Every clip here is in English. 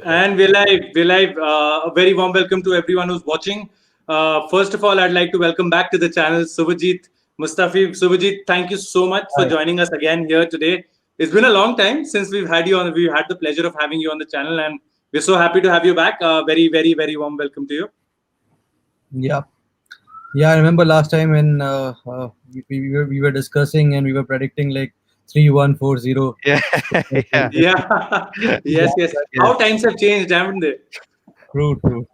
And we're live. A very warm welcome to everyone who's watching. First of all, I'd like to welcome back to the channel Subhajit Mustafi. Subhajit, thank you so much for Hi. joining us again here today. It's been a long time since we've had you on. We've had the pleasure of having you on the channel, and we're so happy to have you back. Very, very, very warm welcome to you. Yeah, yeah. I remember last time when we were discussing and we were predicting like 3-1-4-0. Yeah, yeah, Yeah, yes, Yeah, yes. yes. How times have changed, haven't they? true, true.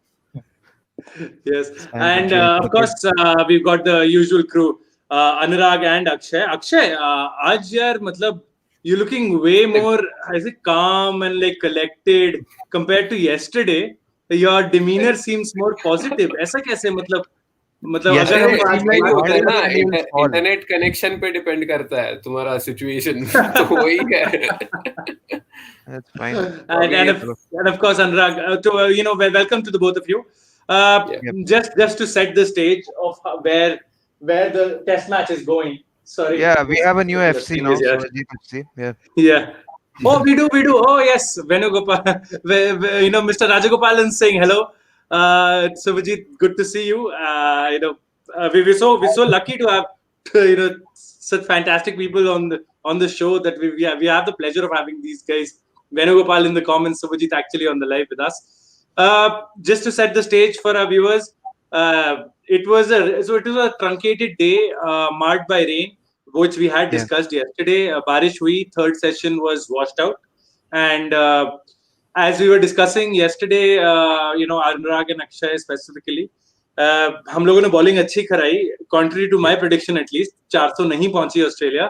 Yes, Time to and change of for good. course we've got the usual crew, Anurag and Akshay. Akshay, आज यार मतलब you're looking way more, is it calm and like collected compared to yesterday. Your demeanor seems more positive. ऐसा कैसे मतलब अगर Yesterday हम it आज seemed की like नहीं बात होता है करें ना, confidence levels fall. Internet connection पे डिपेंड करता है तुम्हारा सिचुएशन तो वही है. That's fine. and of, Hello. and of course Anurag, welcome to the both of you. Yeah. Yep. Just to set the stage of where the test match is going. Sorry, Yeah, we this have a new particular FC thing now, is here. Surajit FC. Yeah. Yeah. Oh, we do. Oh, yes. Venugopal. Mr. Rajagopalan saying hello. Subhajit, good to see you. We're so lucky to have such fantastic people on the show that we have the pleasure of having these guys. Venugopal in the comments, Subhajit actually on the live with us. Just to set the stage for our viewers, it was a truncated day marked by rain, which we had Yeah. discussed yesterday. Barish hui, third session was washed out. And as we were discussing yesterday, Anurag and Akshay specifically, हम लोगों ने bowling अच्छी कराई, contrary to my prediction at least. 400 नहीं पहुंची Australia.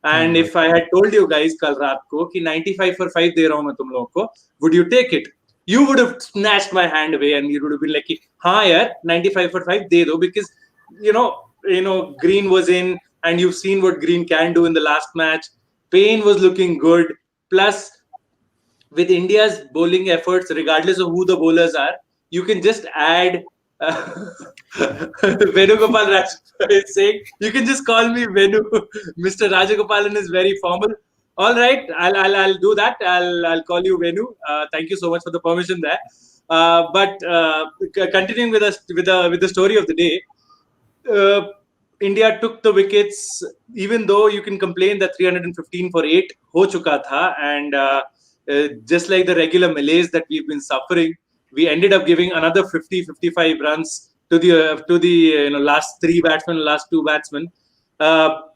And if I had told you guys कल रात को कि 95 for 5 दे रहा हूं मैं तुम लोगों को, would you take it? You would have snatched my hand away and you would have been like, हाँ यार 95 for 5 दे दो, because Green was in and you've seen what Green can do in the last match. Payne was looking good. Plus, with India's bowling efforts, regardless of who the bowlers are, you can just add. Venugopal Raj is saying, you can just call me Venu. Mr. Rajagopalan is very formal. All right, I'll do that. I'll call you Venu. Thank you so much for the permission there. But continuing with us with the story of the day, India took the wickets, even though you can complain that 315 for 8 ho chuka tha, and just like the regular malaise that we've been suffering, we ended up giving another 50-55 runs to the last three batsmen, last two batsmen.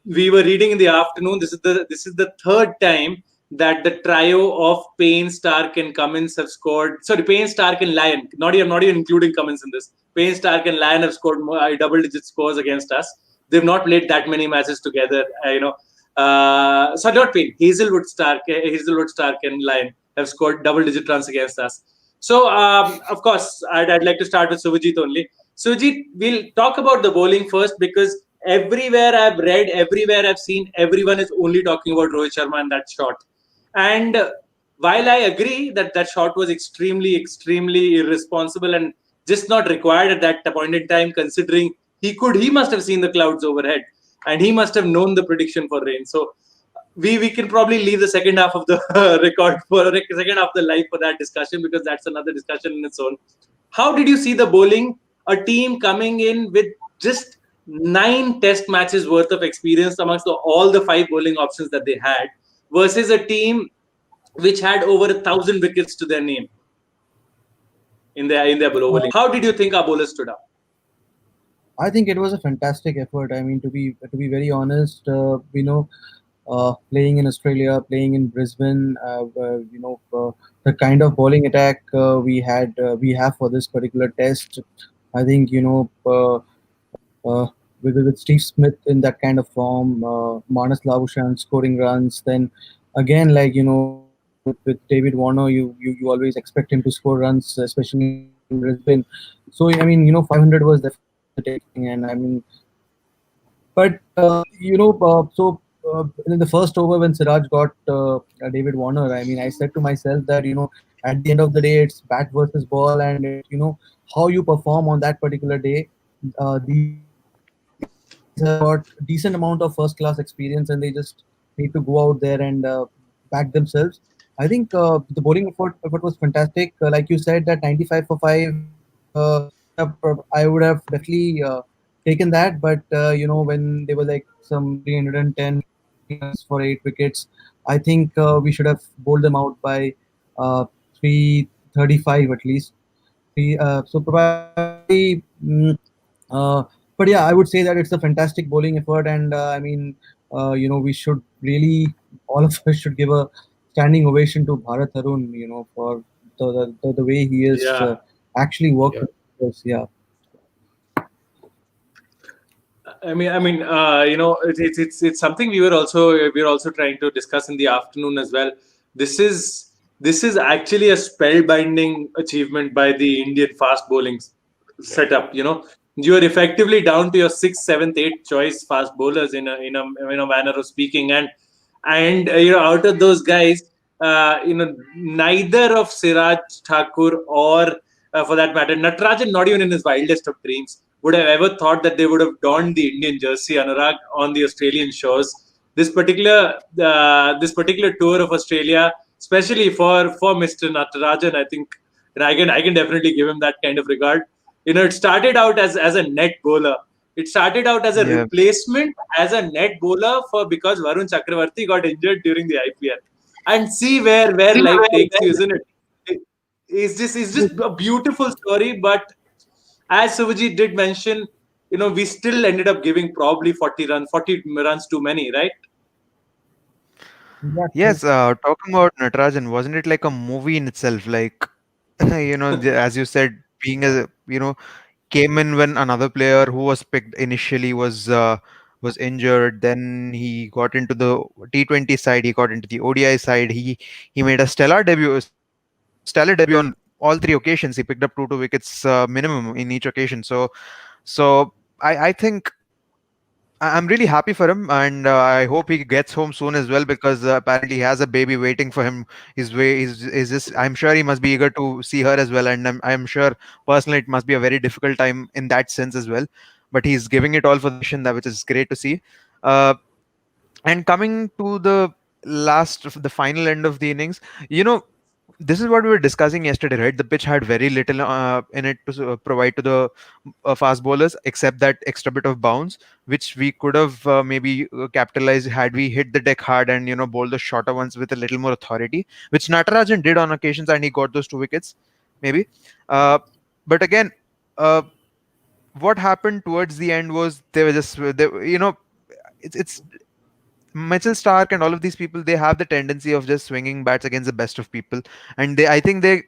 We were reading in the afternoon. This is the third time that the trio of Payne, Stark, and Cummins have scored. Sorry, Payne, Stark, and Lyon. Not even including Cummins in this. Payne, Stark, and Lyon have scored double-digit scores against us. They've not played that many matches together. Sorry, not Payne. Hazelwood, Stark, and Lyon have scored double-digit runs against us. So, of course, I'd like to start with Subhajit only. Subhajit, we'll talk about the bowling first, because everywhere I've read, everywhere I've seen, everyone is only talking about Rohit Sharma and that shot. And while I agree that that shot was extremely, extremely irresponsible and just not required at that point in time, considering he must have seen the clouds overhead and he must have known the prediction for rain. So we can probably leave the second half of the record for second half of the live for that discussion, because that's another discussion in its own. How did you see the bowling? A team coming in with just 9 test matches worth of experience amongst all the 5 bowling options that they had, versus a team which had over 1,000 wickets to their name in their bowling. How did you think our bowlers stood up? I think it was a fantastic effort. I mean, to be very honest, playing in Australia, playing in Brisbane, the kind of bowling attack we have for this particular test. I think with Steve Smith in that kind of form, Manas Labuschagne scoring runs, then again, like with David Warner, you always expect him to score runs, especially in Brisbane. So I mean, 500 was definitely the taking, and I mean, but in the first over when Siraj got David Warner, I mean, I said to myself that at the end of the day, it's bat versus ball, and how you perform on that particular day. These have got decent amount of first class experience, and they just need to go out there and back themselves. I think the bowling effort was fantastic. Like you said, that 95 for 5, I would have definitely taken that. But when they were like some 310 runs for 8 wickets, I think we should have bowled them out by 335 at least. So probably. Uh, but yeah, I would say that it's a fantastic bowling effort, and I mean, we should really, all of us should give a standing ovation to Bharat Arun, for the way he is Yeah. actually worked Yeah. with us. Yeah, It's something we were also trying to discuss in the afternoon as well. This is this is actually a spellbinding achievement by the Indian fast bowling setup. You are effectively down to your sixth, seventh, eighth choice fast bowlers in a manner of speaking, and out of those guys, neither of Siraj Thakur or for that matter, Natarajan, not even in his wildest of dreams, would have ever thought that they would have donned the Indian jersey, Anurag, on the Australian shores. This particular tour of Australia, especially for Mr. Natarajan, I think, and I can definitely give him that kind of regard. It started out as a net bowler. It started out as a Yeah. replacement as a net bowler for because Varun Chakravarti got injured during the IPL. And see where life takes you, isn't it? It's just a beautiful story, but as Suvajit did mention, we still ended up giving probably 40 runs too many, right? exactly. Yes, talking about Natarajan, wasn't it like a movie in itself? Like, as you said, being came in when another player who was picked initially was injured. Then he got into the T20 side. He got into the ODI side. He made a stellar debut on all three occasions. He picked up two wickets minimum in each occasion. So I think I'm really happy for him, and I hope he gets home soon as well because apparently he has a baby waiting for him. His way is just. I'm sure he must be eager to see her as well, and I'm sure personally it must be a very difficult time in that sense as well. But he's giving it all for the nation, that which is great to see. Uh, and coming to the final end of the innings, you know, this is what we were discussing yesterday, right? The pitch had very little in it to provide to the fast bowlers, except that extra bit of bounce, which we could have maybe capitalized had we hit the deck hard and bowled the shorter ones with a little more authority, which Natarajan did on occasions, and he got those 2 wickets, maybe. Uh, but again, uh, what happened towards the end was they were just it's Mitchell Stark and all of these people, they have the tendency of just swinging bats against the best of people, and I think they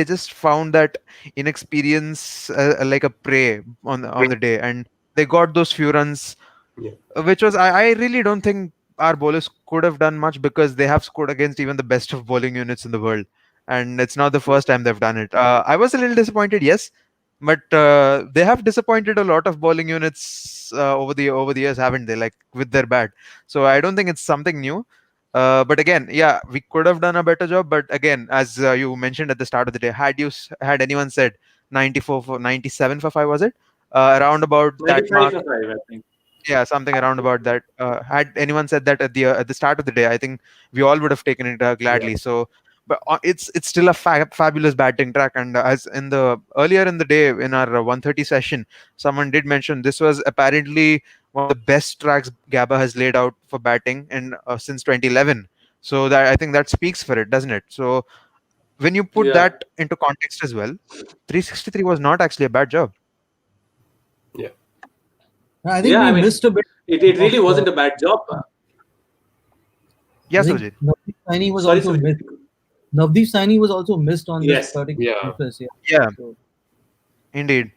just found that inexperience like a prey on the day, and they got those few runs, Yeah. which was I really don't think our bowlers could have done much because they have scored against even the best of bowling units in the world, and it's not the first time they've done it. I was a little disappointed, yes, but they have disappointed a lot of bowling units over the years, haven't they? Like with their bat. So I don't think it's something new. But again, yeah, we could have done a better job. But again, as you mentioned at the start of the day, had anyone said 94 for 97 for 5, was it? Around about that 95 mark, for 5, I think. yeah, something around about that. Had anyone said that at the start of the day, I think we all would have taken it Yeah. gladly. So, but it's still a fabulous batting track. And as in the earlier in the day in our 1:30 session, someone did mention this was apparently one of the best tracks Gabba has laid out for batting in since 2011. So that I think that speaks for it, doesn't it? So when you put Yeah. that into context as well, 363 was not actually a bad job. Yeah. I think Yeah, we I mean, missed a bit it of. really wasn't a bad job. Yeah, I think Sojit. Navdeep Saini was Sorry, also sorry. missed. Navdeep Saini was also missed on this Yes. particular Yeah. surface. Yeah. Yeah, So, indeed.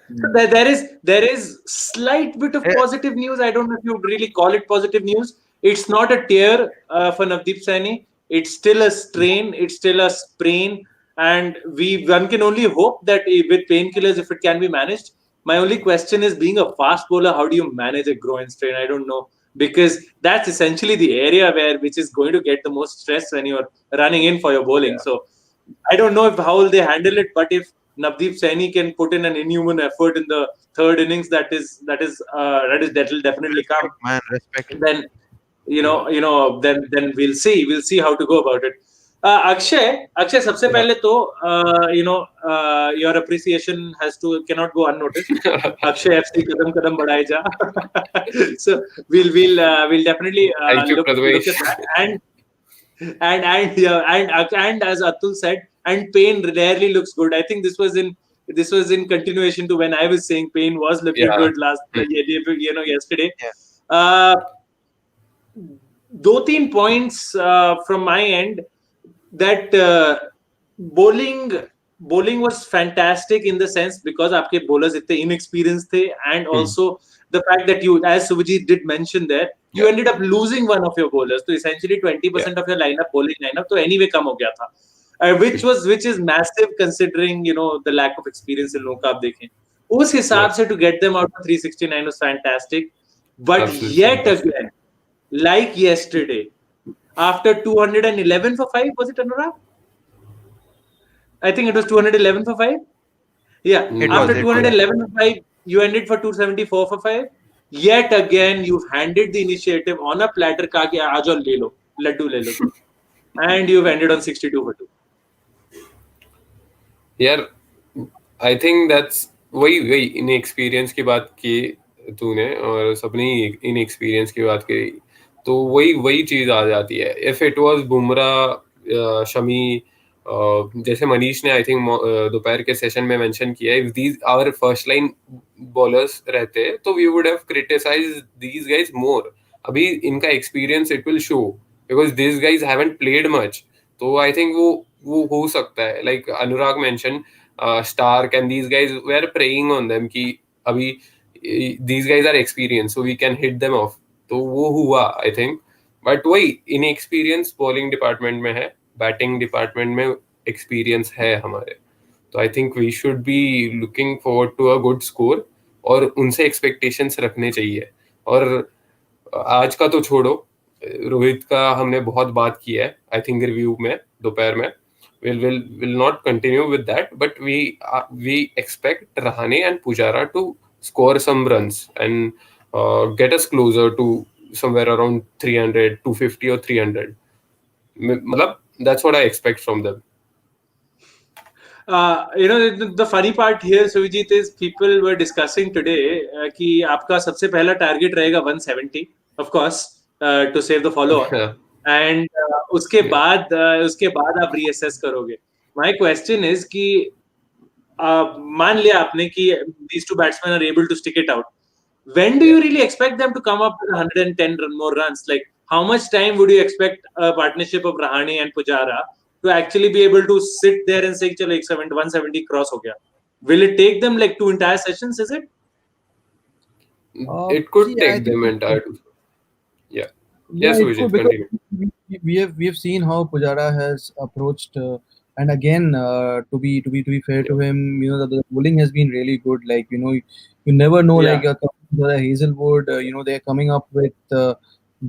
So mm. there is slight bit of Eh, positive news. I don't know if you would really call it positive news. It's not a tear for Navdeep Saini. It's still a strain. It's still a sprain, and one can only hope that with painkillers, if it can be managed. My only question is, being a fast bowler, how do you manage a groin strain? I don't know, because that's essentially the area which is going to get the most stress when you're running in for your bowling. Yeah. So I don't know if how will they handle it, but if Navdeep Saini can put in an inhuman effort in the third innings, that will definitely come. Respect, man, respect. Then Yeah. then we'll see how to go about it. Akshay सबसे Yeah. पहले तो your appreciation has to cannot go unnoticed. Akshay FC कदम कदम बढ़ाए जा. So we'll definitely Thank you, look Prathamesh. at that. And yeah, and as Atul said, and Payne rarely looks good. I think this was in continuation to when I was saying Payne was looking Yeah. good yesterday. Yeah. Uh, दो तीन points from my end that bowling was fantastic in the sense because आपके bowlers इतने inexperienced थे, and also the fact that you, as Subhajit did mention there, you Yeah. ended up losing one of your bowlers. So essentially 20% of your bowling lineup तो anyway कम हो गया था, which is massive considering the lack of experience in लोगों का आप देखें. उस हिसाब Yeah. से to get them out of 369 was fantastic, but Absolutely yet fantastic. again, like yesterday, after 211 for 5, was it Anurag? I think it was 211 for 5. Yeah, It Mm, was. after It was. 211 for 5, you ended for 274 for 5. Yet again, you've handed the initiative on a platter. Ka ki aa jao le lo, laddu le lo तुम. And you've ended on 62 for 2. यार I think that's वही वही in experience की बात की तूने, और सबने इन एक्सपीरियंस की बात की, तो वही वही चीज आ जाती है. If it was Bumrah, Shami, जैसे मनीष ने आई थिंक दोपहर के सेशन में मेंशन किया, if these our first line bowlers रहते तो we would have criticised these guys more. अभी इनका experience it will show because these guys haven't played much. तो आई थिंक वो हो सकता है, like Anurag mention Stark and these guys were preying on them कि अभी these guys are experienced so we can hit them off. तो वो हुआ आई थिंक, बट वही inexperience bowling department में है, batting department में experience है हमारे. तो I think we should be looking forward to a good score, और उनसे एक्सपेक्टेशंस रखने चाहिए. और आज का तो छोड़ो, रोहित का हमने बहुत बात की है आई थिंक रिव्यू में दोपहर में. Will not continue with that, but we expect Rahane and Pujara to score some runs and get us closer to somewhere around 300, 250 or 300. मतलब that's what I expect from them. The funny part here, Suvijit, is people were discussing today कि आपका सबसे पहला target रहेगा 170, of course, to save the follow-on, and उसके बाद आप reassess करोगे. My question is कि मान लिया आपने कि these two batsmen are able to stick it out. When do you really expect them to come up with 110 more runs? Like, how much time would you expect a partnership of Rahane and Pujara to actually be able to sit there and say, "Chalo, 170 cross ho gaya"? Will it take them like 2 entire sessions? Is it? It could See, I take think them entire two. Yeah. yeah, Yes, it could, Vijit, because continue. we have seen how Pujara has approached, and again, to be fair to him, the bowling has been really good. Like you never know, like Yeah. the Hazelwood, they're coming up with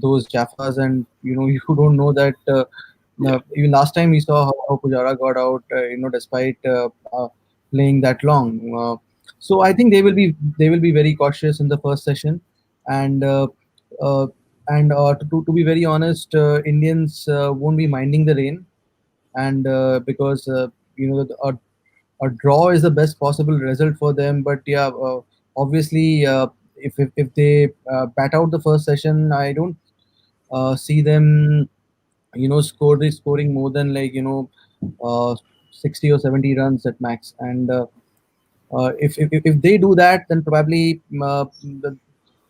those Jaffas, and you don't know that. Even last time we saw how Pujara got out, despite playing that long. So I think they will be very cautious in the first session, and uh, to be very honest, Indians won't be minding the rain, and because a draw is the best possible result for them. But yeah, obviously, if they bat out the first session, I don't see them scoring more than like uh, 60 or 70 runs at max. And if they do that, then probably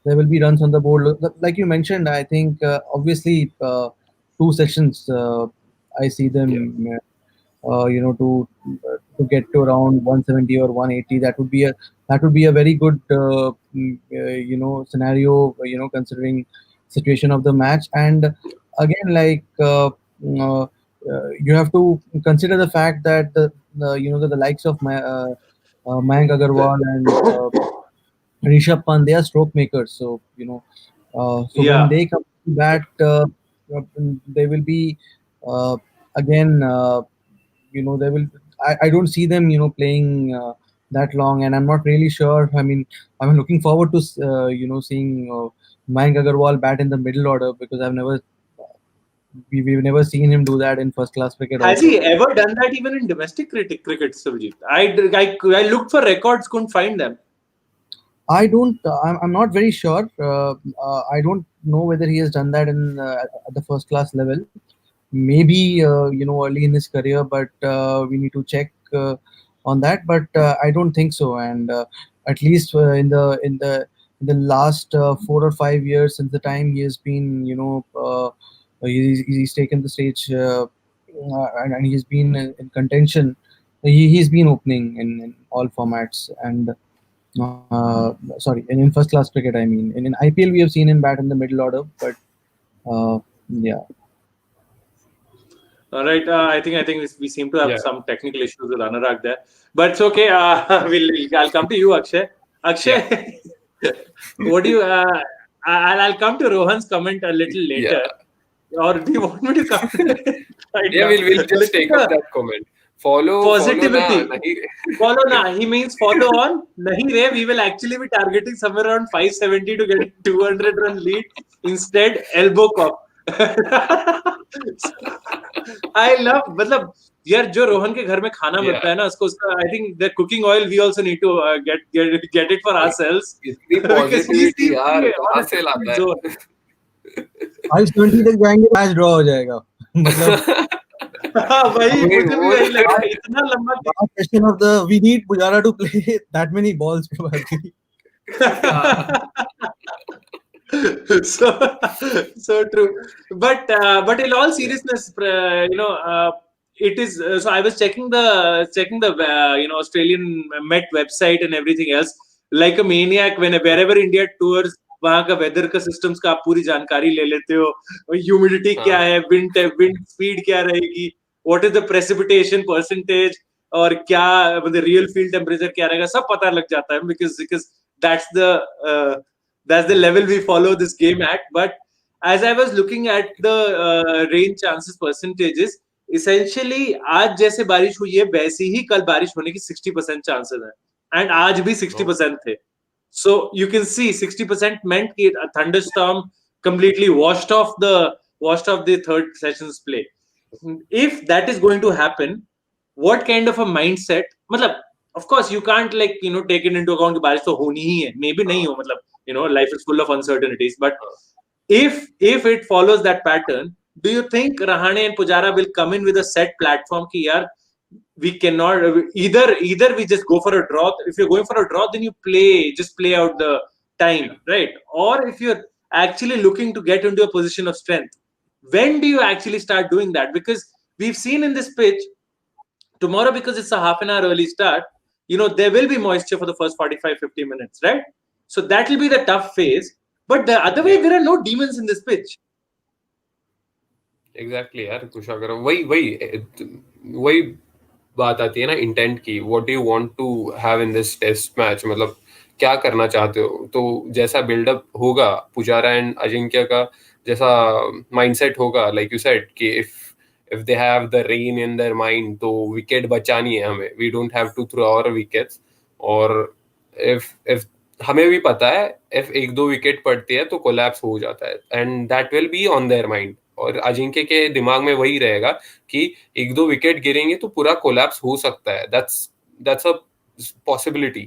there will be runs on the board. Like you mentioned, I think obviously two sessions I see Yeah. them to get to around 170 or 180. That would be a very good scenario, considering situation of the match. And again, like you have to consider the fact that the likes of Mayank Agarwal and Rishabh Pant, they are stroke makers. So so when Yeah. they come to bat, they will be again. They will. I don't see them, playing that long, and I'm not really sure. I mean, I'm looking forward to seeing Mayank Agarwal bat in the middle order, because I've never we've never seen him do that in first class cricket Has also. he ever done that even in domestic cricket, Subhajit? I looked for records, couldn't find them. I don't. I'm not very sure. I don't know whether he has done that in at the first class level. Maybe early in his career, but we need to check on that. But I don't think so. And at least in the last 4 or 5 years, since the time he has been, he's taken the stage and he's been in contention. He's been opening in all formats and sorry, in first class cricket, I mean. In IPL, we have seen him bat in the middle order, but yeah. All right, I think we seem to have Yeah, some technical issues with Anurag there, but it's okay. I'll come to you, Akshay. yeah, Akshay, what do you? I'll come to Rohan's comment a little yeah, later, or do you want me to come to it right yeah. now? We'll just Listen take up to that comment. Follow na positivity. nahi. Follow na. He means follow on. Nahi re, we will actually be targeting somewhere around 570 to get a 200-run lead. Instead, elbow cop. I love, मतलब यार जो रोहन के घर में खाना Yeah, मिलता है ना उसको उसका I think the cooking oil we also need to get it for ourselves इतनी because he positivity seems to यार be on कहाँ a से different लाता zone. है? 520 तक जाएंगे तो मैच ड्रॉ हो जाएगा मतलब हाँ वही वही मुझे भी वो वही लगता है इतना लंबा last question of the we need Pujara to play that many balls probably. so so true but in all seriousness it is so I was checking the Australian Met website and everything else like a maniac when wherever India tours वहां का weather का systems का आप पूरी जानकारी ले लेते हो ह्यूमिडिटी क्या है विंड स्पीड क्या रहेगी what is the precipitation percentage और क्या मतलब रियल फील्ड टेम्परेचर क्या रहेगा सब पता लग जाता है because that's the that's the level we follow this game at. But as I was looking at the rain chances percentages, essentially आज जैसे बारिश हुई है वैसे ही कल बारिश होने की 60% चांसेस है एंड आज भी 60% थे. So you can see 60% meant कि a thunderstorm completely washed off the third session's play. If that is going to happen, what kind of a mindset? मतलब of course you can't take it into account कि बारिश तो होनी ही है, maybe नहीं हो मतलब life is full of uncertainties, but if it follows that pattern, do you think Rahane and Pujara will come in with a set platform कि यार we cannot either we just go for a draw. If you're going for a draw, then you play out the time, right? Or if you're actually looking to get into a position of strength, when do you actually start doing that? Because we've seen in this pitch tomorrow, because it's a half an hour early start, there will be moisture for the first 45-50 minutes, right? So that will be the tough phase. But the other way, there are no demons in this pitch. Exactly यार कुशागर वही वही वही बात आती है ना intent की what do you want to have in this test match मतलब क्या करना चाहते हो तो जैसा बिल्डअप होगा पुजारा एंड अजिंक्य का जैसा माइंडसेट होगा लाइक यू सेड कि if they have the rain in their mind तो विकेट बचानी है हमें we don't have to throw our wickets और if हमें भी पता है if एक दो विकेट पड़ती है तो कोलैप्स हो जाता है and that will be on their mind और अजिंक्य के दिमाग में वही रहेगा कि एक दो विकेट गिरेंगे तो पूरा कोलैप्स हो सकता है that's a possibility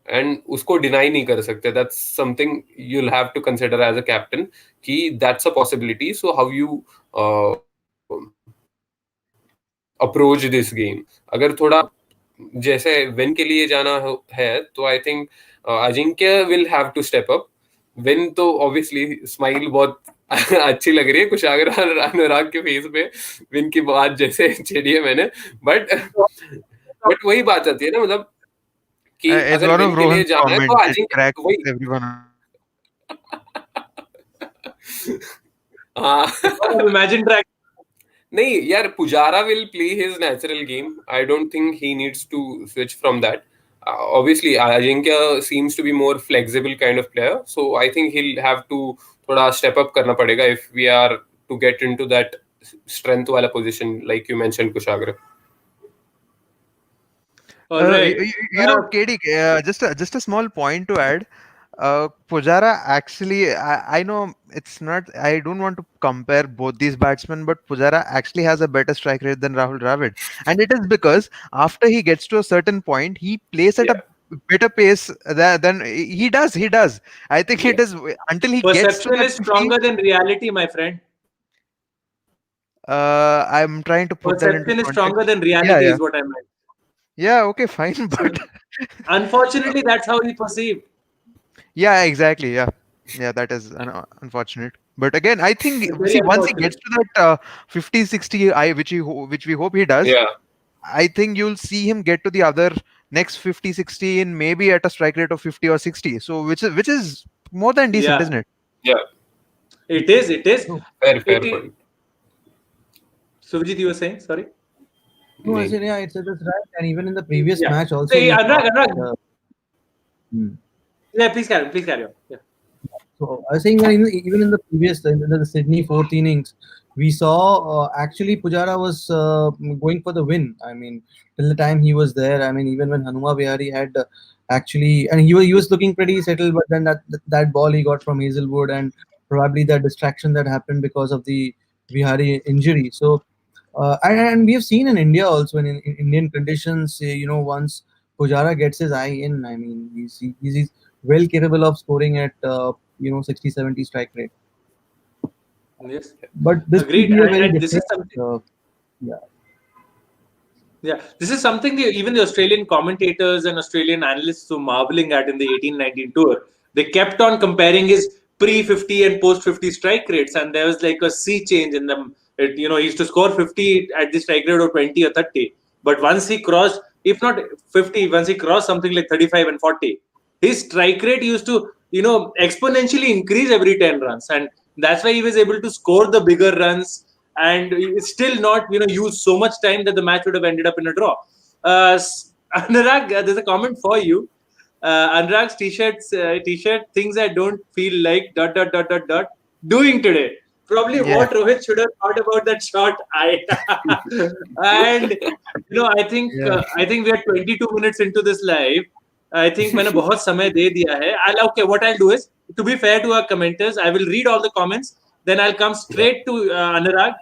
एंड उसको डिनाई नहीं कर सकते that's something you will have to consider as a captain कि that's a possibility so how you approach this game अगर थोड़ा जैसे विन के लिए जाना है तो I think Ajinkya will have to step up win तो ऑब्वियसली स्माइल बहुत अच्छी लग रही है कुछ अगर अनुराग के फेस पे विन की बात जैसे छेड़ी है मैंने बट वही बात आती है ना मतलब कि It's अगर one विन of के लिए Rohan's जाना है तो comments. It अजिंक्य cracks वही everyone up. हाँ Imagine track. नहीं यार Pujara will play his natural game. I don't think he needs to switch from that. Obviously, Ajinkya seems to be more flexible kind of player, so I think he'll have to थोड़ा step up करना पड़ेगा if we are to get into that strength वाला position like you mentioned, Kushagra. All right. KD, just a small point to add. Pujara actually, I know it's not. I don't want to compare both these batsmen, but Pujara actually has a better strike rate than Rahul Dravid, and it is because after he gets to a certain point, he plays at Yeah, a better pace than he does. He does. I think yeah, it is until he gets to Perception that is 50. stronger than reality, my friend. I'm trying to put that into Perception is stronger context. than Yeah, reality, yeah, is what I meant. yeah. Okay, fine, but So, unfortunately, that's how he perceived. yeah, exactly. Yeah, yeah, that is unfortunate. But again, I think It's very see once he gets unfortunate. to that 50, 60, which we hope he does, yeah, I think you'll see him get to the other next 50, 60 in maybe at a strike rate of 50 or 60. So which is more than decent, Yeah, isn't it? yeah. it is. It is. So, Fair It. point. Suvijit, you were saying? Sorry. no, I नहीं. said, yeah, it's right. And even in the previous Yeah. match, also Hey, we saw. Anurag, Anurag. Hmm. Yeah, please carry on. Please carry on. Yeah. So I was saying that even in the previous in the Sydney fourth innings, we saw actually Pujara was going for the win. I mean, till the time he was there. I mean, even when Hanuma Vihari had actually, and he was looking pretty settled, but then that ball he got from Hazelwood and probably the distraction that happened because of the Vihari injury. So. And we have seen in India also in Indian conditions, once Pujara gets his eye in, I mean, he's well capable of scoring at 60, 70 strike rate. Yes. But this will Agreed. be a very And this is different. something. Yeah. Yeah, this is something even the Australian commentators and Australian analysts were marveling at in the 18-19 tour. They kept on comparing his pre-50 and post-50 strike rates, and there was like a sea change in them. He used to score 50 at the strike rate of 20 or 30, but once he crossed, if not 50, once he crossed something like 35 and 40, his strike rate used to, exponentially increase every 10 runs, and that's why he was able to score the bigger runs and still not use so much time that the match would have ended up in a draw. Anurag, there's a comment for you. Anurag's t-shirt things I don't feel like dot doing today. Probably Yeah, what Rohit should have thought about that shot. And yeah, I think we are 22 minutes into this live. I think मैंने बहुत समय दे दिया है. Okay, what I'll do is, to be fair to our commenters, I will read all the comments. Then I'll come Yeah, straight to Anurag,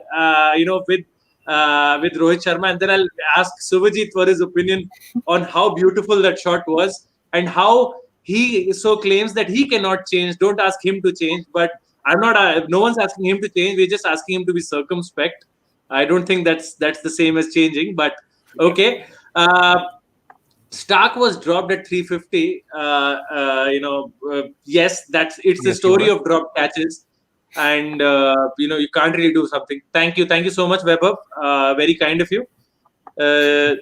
with Rohit Sharma, and then I'll ask Subhajit for his opinion on how beautiful that shot was and how he so claims that he cannot change. Don't ask him to change, but I'm not. No one's asking him to change. We're just asking him to be circumspect. I don't think that's the same as changing, but okay. Stark was dropped at 350. Yes, it's the yes, he story was. of drop catches, and you can't really do something. Thank you so much, Webber. Very kind of you. Uh,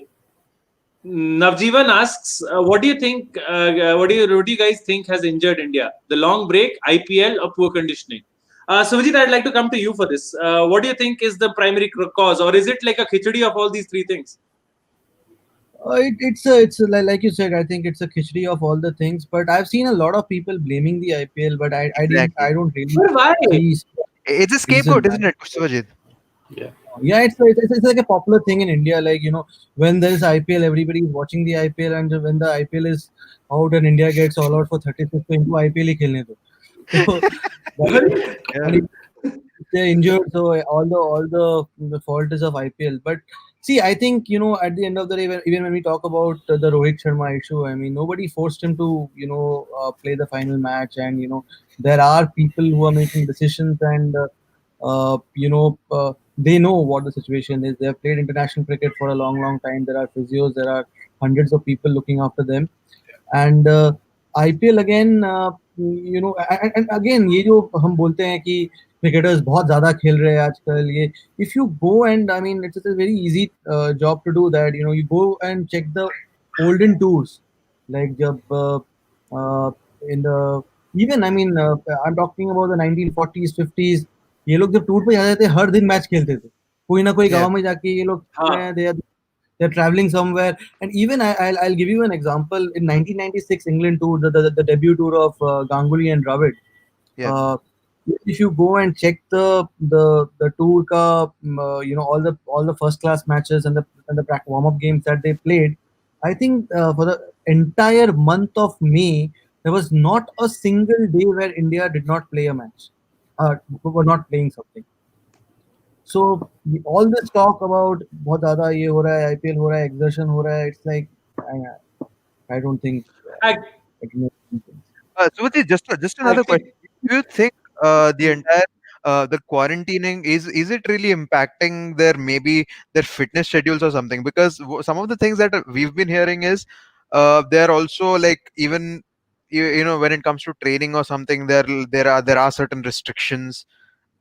Navjeevan asks, what do you think? What do you guys think has injured India? The long break, IPL, or poor conditioning? Suvajit, I'd like to come to you for this. What do you think is the primary cause, or is it like a khichdi of all these three things? Like you said. I think it's a khichdi of all the things. But I've seen a lot of people blaming the IPL, but Exactly. I don't really But why? see It's a reason. scapegoat, isn't it, Swajit? yeah, Yeah, it's like a popular thing in India. Like, when there's IPL, everybody is watching the IPL, and when the IPL is out and India gets all out for 36 to into IPL ही खेलने दो. So that, Yeah. and if they're injured, so all the fault is of IPL. But see, I think, at the end of the day, even when we talk about the Rohit Sharma issue, I mean, nobody forced him to play the final match, and there are people who are making decisions, and they know what the situation is. They have played international cricket for a long, long time. There are physios, there are hundreds of people looking after them, and IPL again, and again, ये जो हम बोलते हैं कि cricketers बहुत ज़्यादा खेल रहे हैं आजकल, ये if you go, and I mean, it's a very easy job to do that. You go and check the olden tours, like जब uh, in the even, I mean, I'm talking about the 1940s 50s. ये लोग जब tour पे जाते थे हर दिन match खेलते थे, कोई ना कोई Yeah. गांव में जाके ये लोग खेल रहे हाँ. हैं. They're traveling somewhere. And even I'll give you an example. In 1996 England tour, the debut tour of Ganguly and Dravid, Yeah. uh, if you go and check the tour ka, all the first class matches and the warm up games that they played, I think for the entire month of May there was not a single day where India did not play a match, were not playing something. So all this talk about बहुत ज़्यादा ये हो रहा है, IPL हो रहा है, exertion हो रहा है, it's like I don't think I, it makes any sense. Subhadeep, just another question. actually, Do you think the entire the quarantining is it really impacting their maybe their fitness schedules or something? Because some of the things that we've been hearing is they're also like even you know when it comes to training or something there are certain restrictions.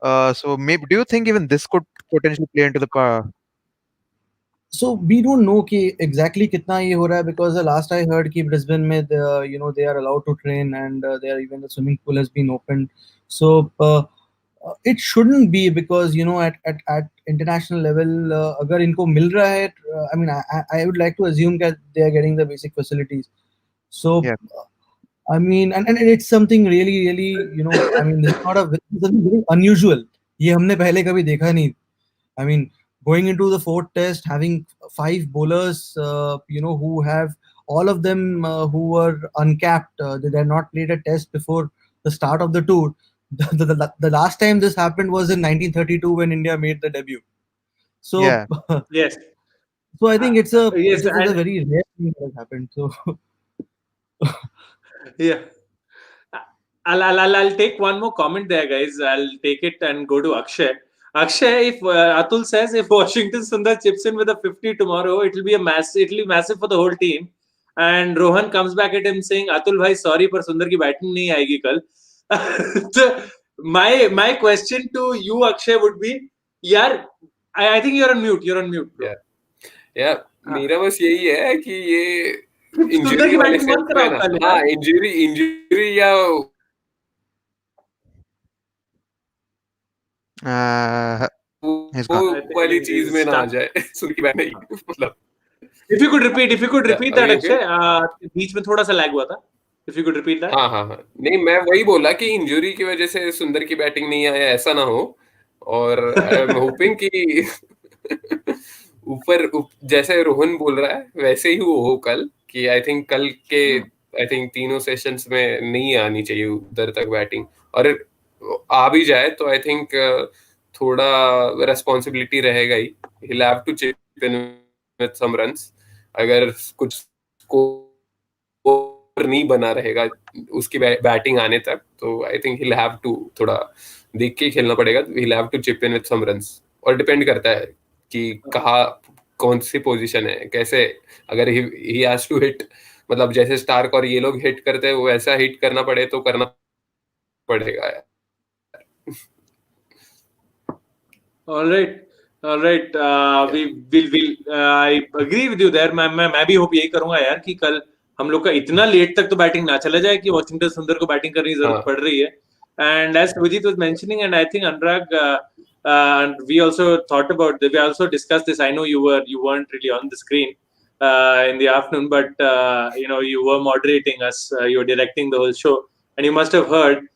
So maybe do you think even this could potentially play into the So we don't know कि exactly कितना ये हो रहा है, because the last I heard कि Brisbane में they are allowed to train, and there even the swimming pool has been opened. So it shouldn't be, because at international level अगर इनको मिल रहा है, I mean I would like to assume that they are getting the basic facilities. So yeah. I mean, and it's something really really, I mean, this is not a this is something very unusual. ये हमने पहले कभी देखा नहीं. I mean, going into the fourth test, having five bowlers, who have all of them who were uncapped, they had not played a test before the start of the tour. The last time this happened was in 1932 when India made the debut. So, Yeah. yes, so I think yes, it's a and very rare thing that has happened. So, yeah. I'll take one more comment there, guys. I'll take it and go to Akshay. Akshay, if Atul says if Washington Sundar chips in with a 50 tomorrow, it'll be massive for the whole team. And Rohan comes back at him saying, Atul bhai, sorry, पर सुंदर की batting नहीं आएगी कल. So my question to you, Akshay, would be, यार, I think you're on mute. You're on mute, bro. या या हाँ. मेरा बस यही है कि ये सुंदर इंजरी की वाले बैटिंग सेंस मत में कराओ ना, कल हाँ यार. इंजरी या Uh, he's वो gone. I वाली think चीज he's में ना आ stuck. जाए सुन की बात नहीं मतलब If you could repeat that, again Akshay, बीच में थोड़ा सा लैग हुआ था. If you could repeat that. हाँ हाँ हाँ नहीं मैं वही बोला कि इंजरी की वजह से सुंदर की बैटिंग नहीं आया ऐसा ना हो और आई एम होपिंग कि जैसे रोहन बोल रहा है वैसे ही वो हो कल कि आई थिंक कल के आई थिंक तीनों सेशंस में नहीं आनी चाहिए उधर तक बैटिंग और आ भी जाए तो आई थिंक थोड़ा रेस्पॉन्सिबिलिटी रहेगा ही he'll have to chip in with some runs अगर कुछ स्कोर नहीं बना रहेगा उसकी बैटिंग आने तक तो I think he'll have to थोड़ा देख के खेलना पड़ेगा he'll have to chip in with some runs और डिपेंड करता है कि कहाँ कौन सी पोजीशन है कैसे अगर he has to hit मतलब जैसे स्टार्क और ये लोग हिट करते हैं वो ऐसा हिट करना पड़े तो करना पड़ेगा All right, all right. We will. I agree with you there. मैं भी होप यही करूंगा यार कि कल हम लोग का इतना लेट तक तो बैटिंग ना चला जाए कि वॉशिंगटन सुंदर को बैटिंग करने की जरूरत पड़ रही है. And as Vijit was mentioning, and I think Anurag, and we also thought about. We also discussed this. I know you weren't really on the screen in the afternoon, but you were moderating us. You were directing the whole show, and you must have heard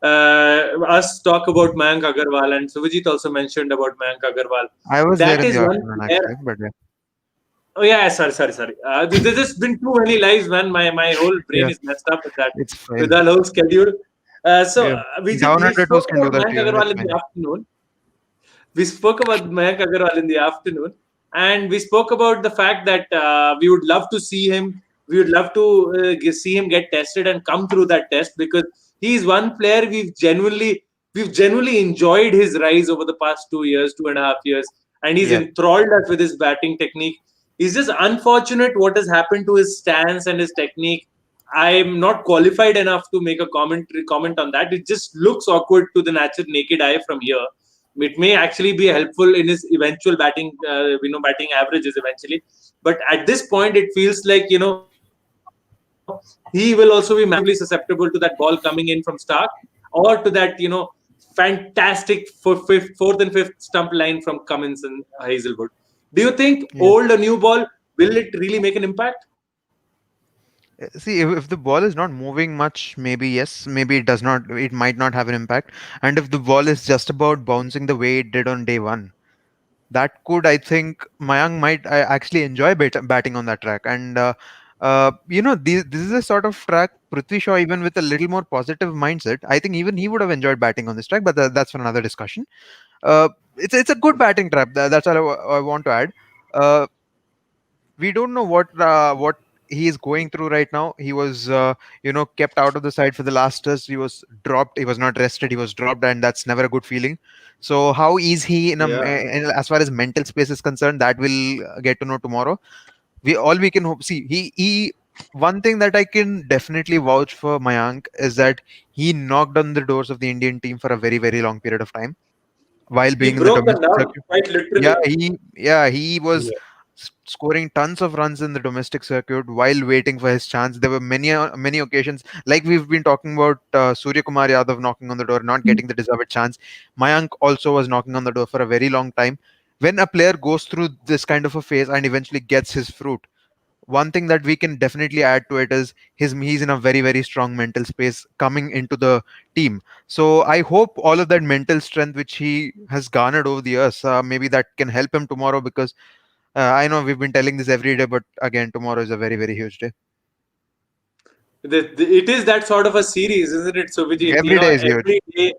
us talk about Mayank Agarwal, and Suvajit also mentioned about Mayank Agarwal. I was there That in is the one afternoon player. actually, but yeah. Oh yeah, sorry. There's just been too many lives, man. My whole brain Yeah, is messed up with that, it's with fine. our whole schedule. So Yeah. we Down under toes spoke can do about that to Mayank you. It's Agarwal in the fine. afternoon. We spoke about Mayank Agarwal in the afternoon, and we spoke about the fact that we would love to see him. We would love to see him get tested and come through that test because he's one player we've genuinely enjoyed his rise over the past 2 years, 2.5 years, and he's Yeah. enthralled us with his batting technique. It's just unfortunate what has happened to his stance and his technique. I'm not qualified enough to make a comment on that. It just looks awkward to the natural naked eye from here. It may actually be helpful in his eventual batting averages eventually. But at this point, it feels like he will also be massively susceptible to that ball coming in from Stark or to that fantastic fourth and fifth stump line from Cummins and Hazelwood. Do you think Yeah. old or new ball will it really make an impact? See, if the ball is not moving much, maybe yes, maybe it does not, it might not have an impact. And if the ball is just about bouncing the way it did on day one, that could, I think, Mayank might actually enjoy batting on that track. And This is a sort of track Prithvi Shaw, even with a little more positive mindset, I think even he would have enjoyed batting on this track, but that's for another discussion. It's a good batting trap. That's all I want to add. Uh, we don't know what he is going through right now. He was kept out of the side for the last test. He was dropped. He was not rested. He was dropped, and that's never a good feeling. So how is he Yeah. as far as mental space is concerned? That we'll get to know tomorrow. We can hope. See, he one thing that I can definitely vouch for Mayank is that he knocked on the doors of the Indian team for a very very long period of time while He being in the broke them domestic down circuit. quite Yeah, literally. he was Yeah. scoring tons of runs in the domestic circuit while waiting for his chance. There were many occasions, like we've been talking about Surya Kumar Yadav knocking on the door, not getting the deserved chance. Mayank also was knocking on the door for a very long time. When a player goes through this kind of a phase and eventually gets his fruit, one thing that we can definitely add to it is he's in a very very strong mental space coming into the team. So I hope all of that mental strength which he has garnered over the years, maybe that can help him tomorrow, because I know we've been telling this every day, but again, tomorrow is a very, very huge day. It is that sort of a series, isn't it, Subhijit? Every day is huge.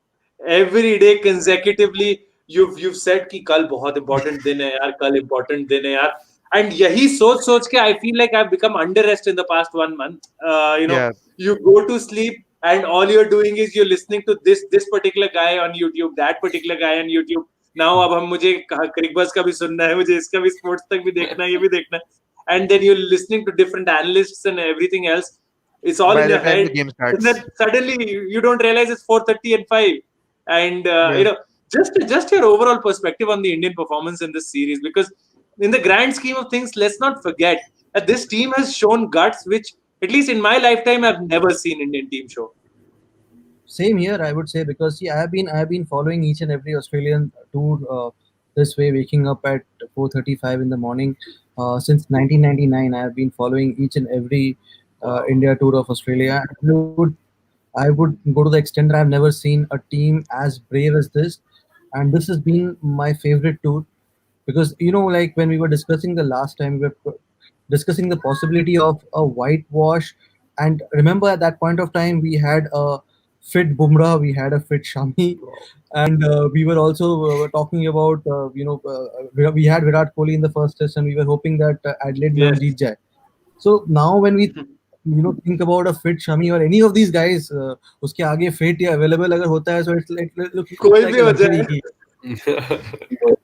Every day consecutively, you've said कि कल बहुत important दिन है यार, कल important दिन है यार, and यही सोच के I feel like I've become under rest in the past 1 month. Yeah, You go to sleep and all you're doing is you're listening to this particular guy on YouTube, that particular guy on YouTube. Now अब हम मुझे Cricbuzz का भी सुनना है, मुझे इसका भी स्पोर्ट्स तक भी देखना है, ये भी देखना है, and then you're listening to different analysts and everything else. It's all by in the your time head, the game and then starts. suddenly you don't realize it's 4:30 and 5. And Yeah. just your overall perspective on the Indian performance in this series, because in the grand scheme of things, let's not forget that this team has shown guts which, at least in my lifetime, I've never seen Indian team show. Same here, I would say, because see, I've been following each and every Australian tour this way, waking up at 4:35 in the morning since 1999. I have been following each and every Wow. India tour of Australia. I would go to the extent that I've never seen a team as brave as this, and this has been my favorite tour because like when we were discussing the last time, we were discussing the possibility of a whitewash, and remember at that point of time we had a fit Bumrah, we had a fit Shami, Wow. and we were also talking about we had Virat Kohli in the first test, and we were hoping that Adelaide में हम Yes. जीत जाए. So now when we think about a fit Shami or any of these guys, उसके आगे fit या available अगर होता है, so looks कोई like भी a हो luxury जाए. की. So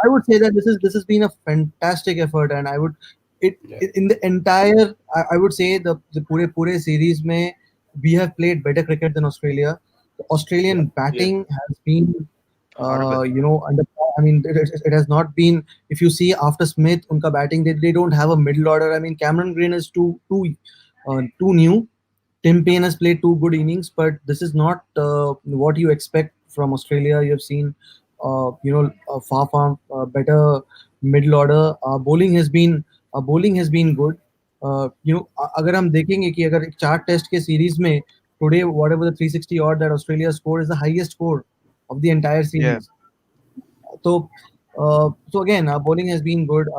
I would say that this has been a fantastic effort, and I would Yeah. in the entire I would say the pure series में we have played better cricket than Australia. The Yeah. Australian Yes. batting has been Horrible. under. I mean, it has not been. If you see after Smith, unka batting they don't have a middle order. I mean, Cameron Green is too new. Tim Payne has played two good innings, but this is not what you expect from Australia. You have seen, far better middle order. Bowling has been good. अगर हम देखेंगे कि अगर 4 test के series में today whatever the 360 odd that Australia scored is the highest score of the entire Yeah, series. So again, bowling has been good,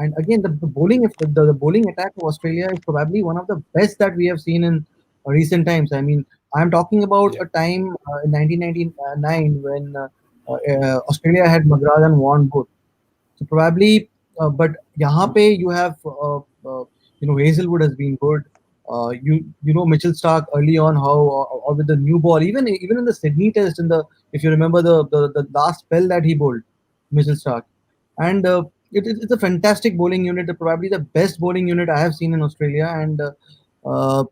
and again the bowling the bowling attack of Australia is probably one of the best that we have seen in recent times. I mean, I'm talking about Yeah. a time in 1999 when Australia had McGrath and Warren both. So probably, but यहाँ पे you have Hazelwood has been good. Mitchell Stark early on how or with the new ball, even in the Sydney Test, in the if you remember the last spell that he bowled, Mitchell Stark, and it's a fantastic bowling unit, probably the best bowling unit I have seen in Australia, and uh,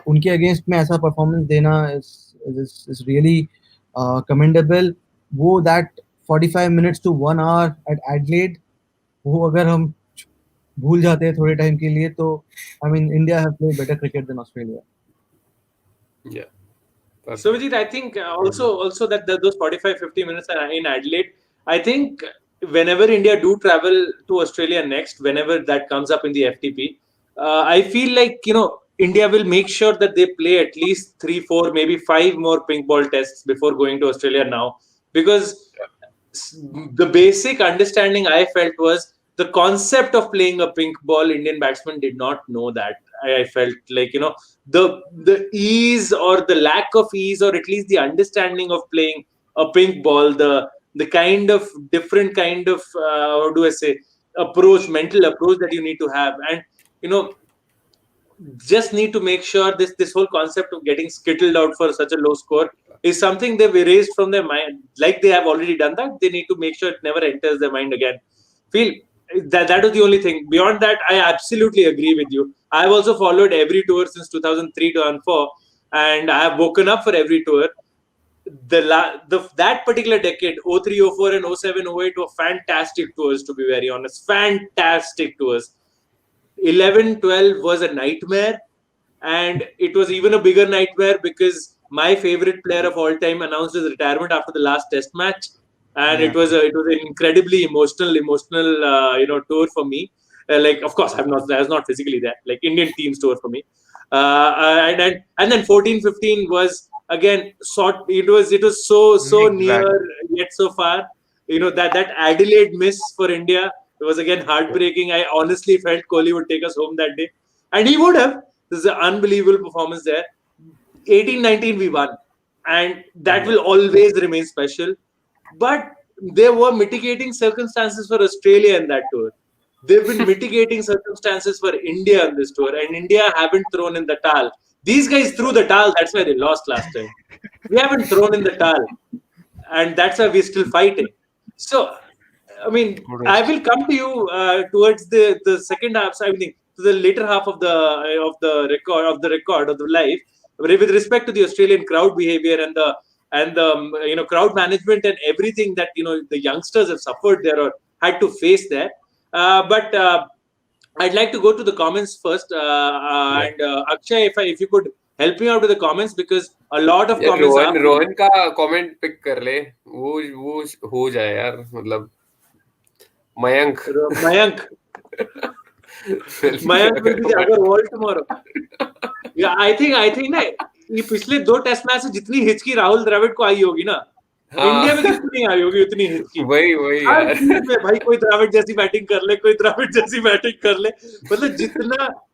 उनके against में ऐसा performance देना is really commendable. वो that 45 minutes to 1 hour at Adelaide, वो अगर हम भूल जाते हैं थोड़े टाइम के लिए तो I mean India have played better cricket than Australia. Yeah. So Perfect. Vijit, I think also that those 45-50 minutes are in Adelaide. I think whenever India do travel to Australia next, whenever that comes up in the FTP, I feel like India will make sure that they play at least 3, 4, maybe 5 more pink ball tests before going to Australia now, because the basic understanding I felt was the concept of playing a pink ball, Indian batsmen did not know that. I felt like, the ease or the lack of ease, or at least the understanding of playing a pink ball, the kind of different kind of how do I say, mental approach that you need to have, and you know just need to make sure this whole concept of getting skittled out for such a low score is something they've erased from their mind. Like they have already done that, they need to make sure it never enters their mind again. Feel that was the only thing. Beyond that, I absolutely agree with you. I've also followed every tour since 2003 to 2004, and I have woken up for every tour. That particular decade, 03, 04, and 07, 08 were fantastic tours, to be very honest. Fantastic tours. 11, 12 was a nightmare, and it was even a bigger nightmare because my favorite player of all time announced his retirement after the last test match, and Yeah. it was an incredibly emotional tour for me. Like, of course, I was not physically there, like Indian team's tour for me. And then 14, 15 was again it was so near Exactly. yet so far. That Adelaide miss for India, it was again heartbreaking. I honestly felt Kohli would take us home that day, and he would have. This is an unbelievable performance there. 18, 19 we won, and that Yeah. will always remain special. But there were mitigating circumstances for Australia in that tour. There have been mitigating circumstances for India on this tour, and India haven't thrown in the towel. These guys threw the towel. That's why they lost last time. We haven't thrown in the towel, and that's why we're still fighting. So, I mean, I Kudos. will come to you towards the second half. So I mean, to the later half of the record of the life, with respect to the Australian crowd behavior and the crowd management and everything that the youngsters have suffered there or had to face there. But I'd like to go to the comments first, Yeah. and Akshay, if you could help me out with the comments, because a lot of यार comments are Rohan for you. Rohan का comment pick कर ले, वो हो जाए यार, मतलब Mayank Mayank, जल्दी Mayank will अगर be the other wall tomorrow. Yeah, I think ना ये पिछले 2 टेस्ट मैच से जितनी हिचकी राहुल द्रविड़ को आई होगी ना, हाँ इंडिया में किसी को नहीं आई होगी उतनी हिचकी। वही हर यार चीज में भाई कोई द्रविड़ जैसी बैटिंग कर ले, कोई द्रविड़ जैसी बैटिंग कर ले, मतलब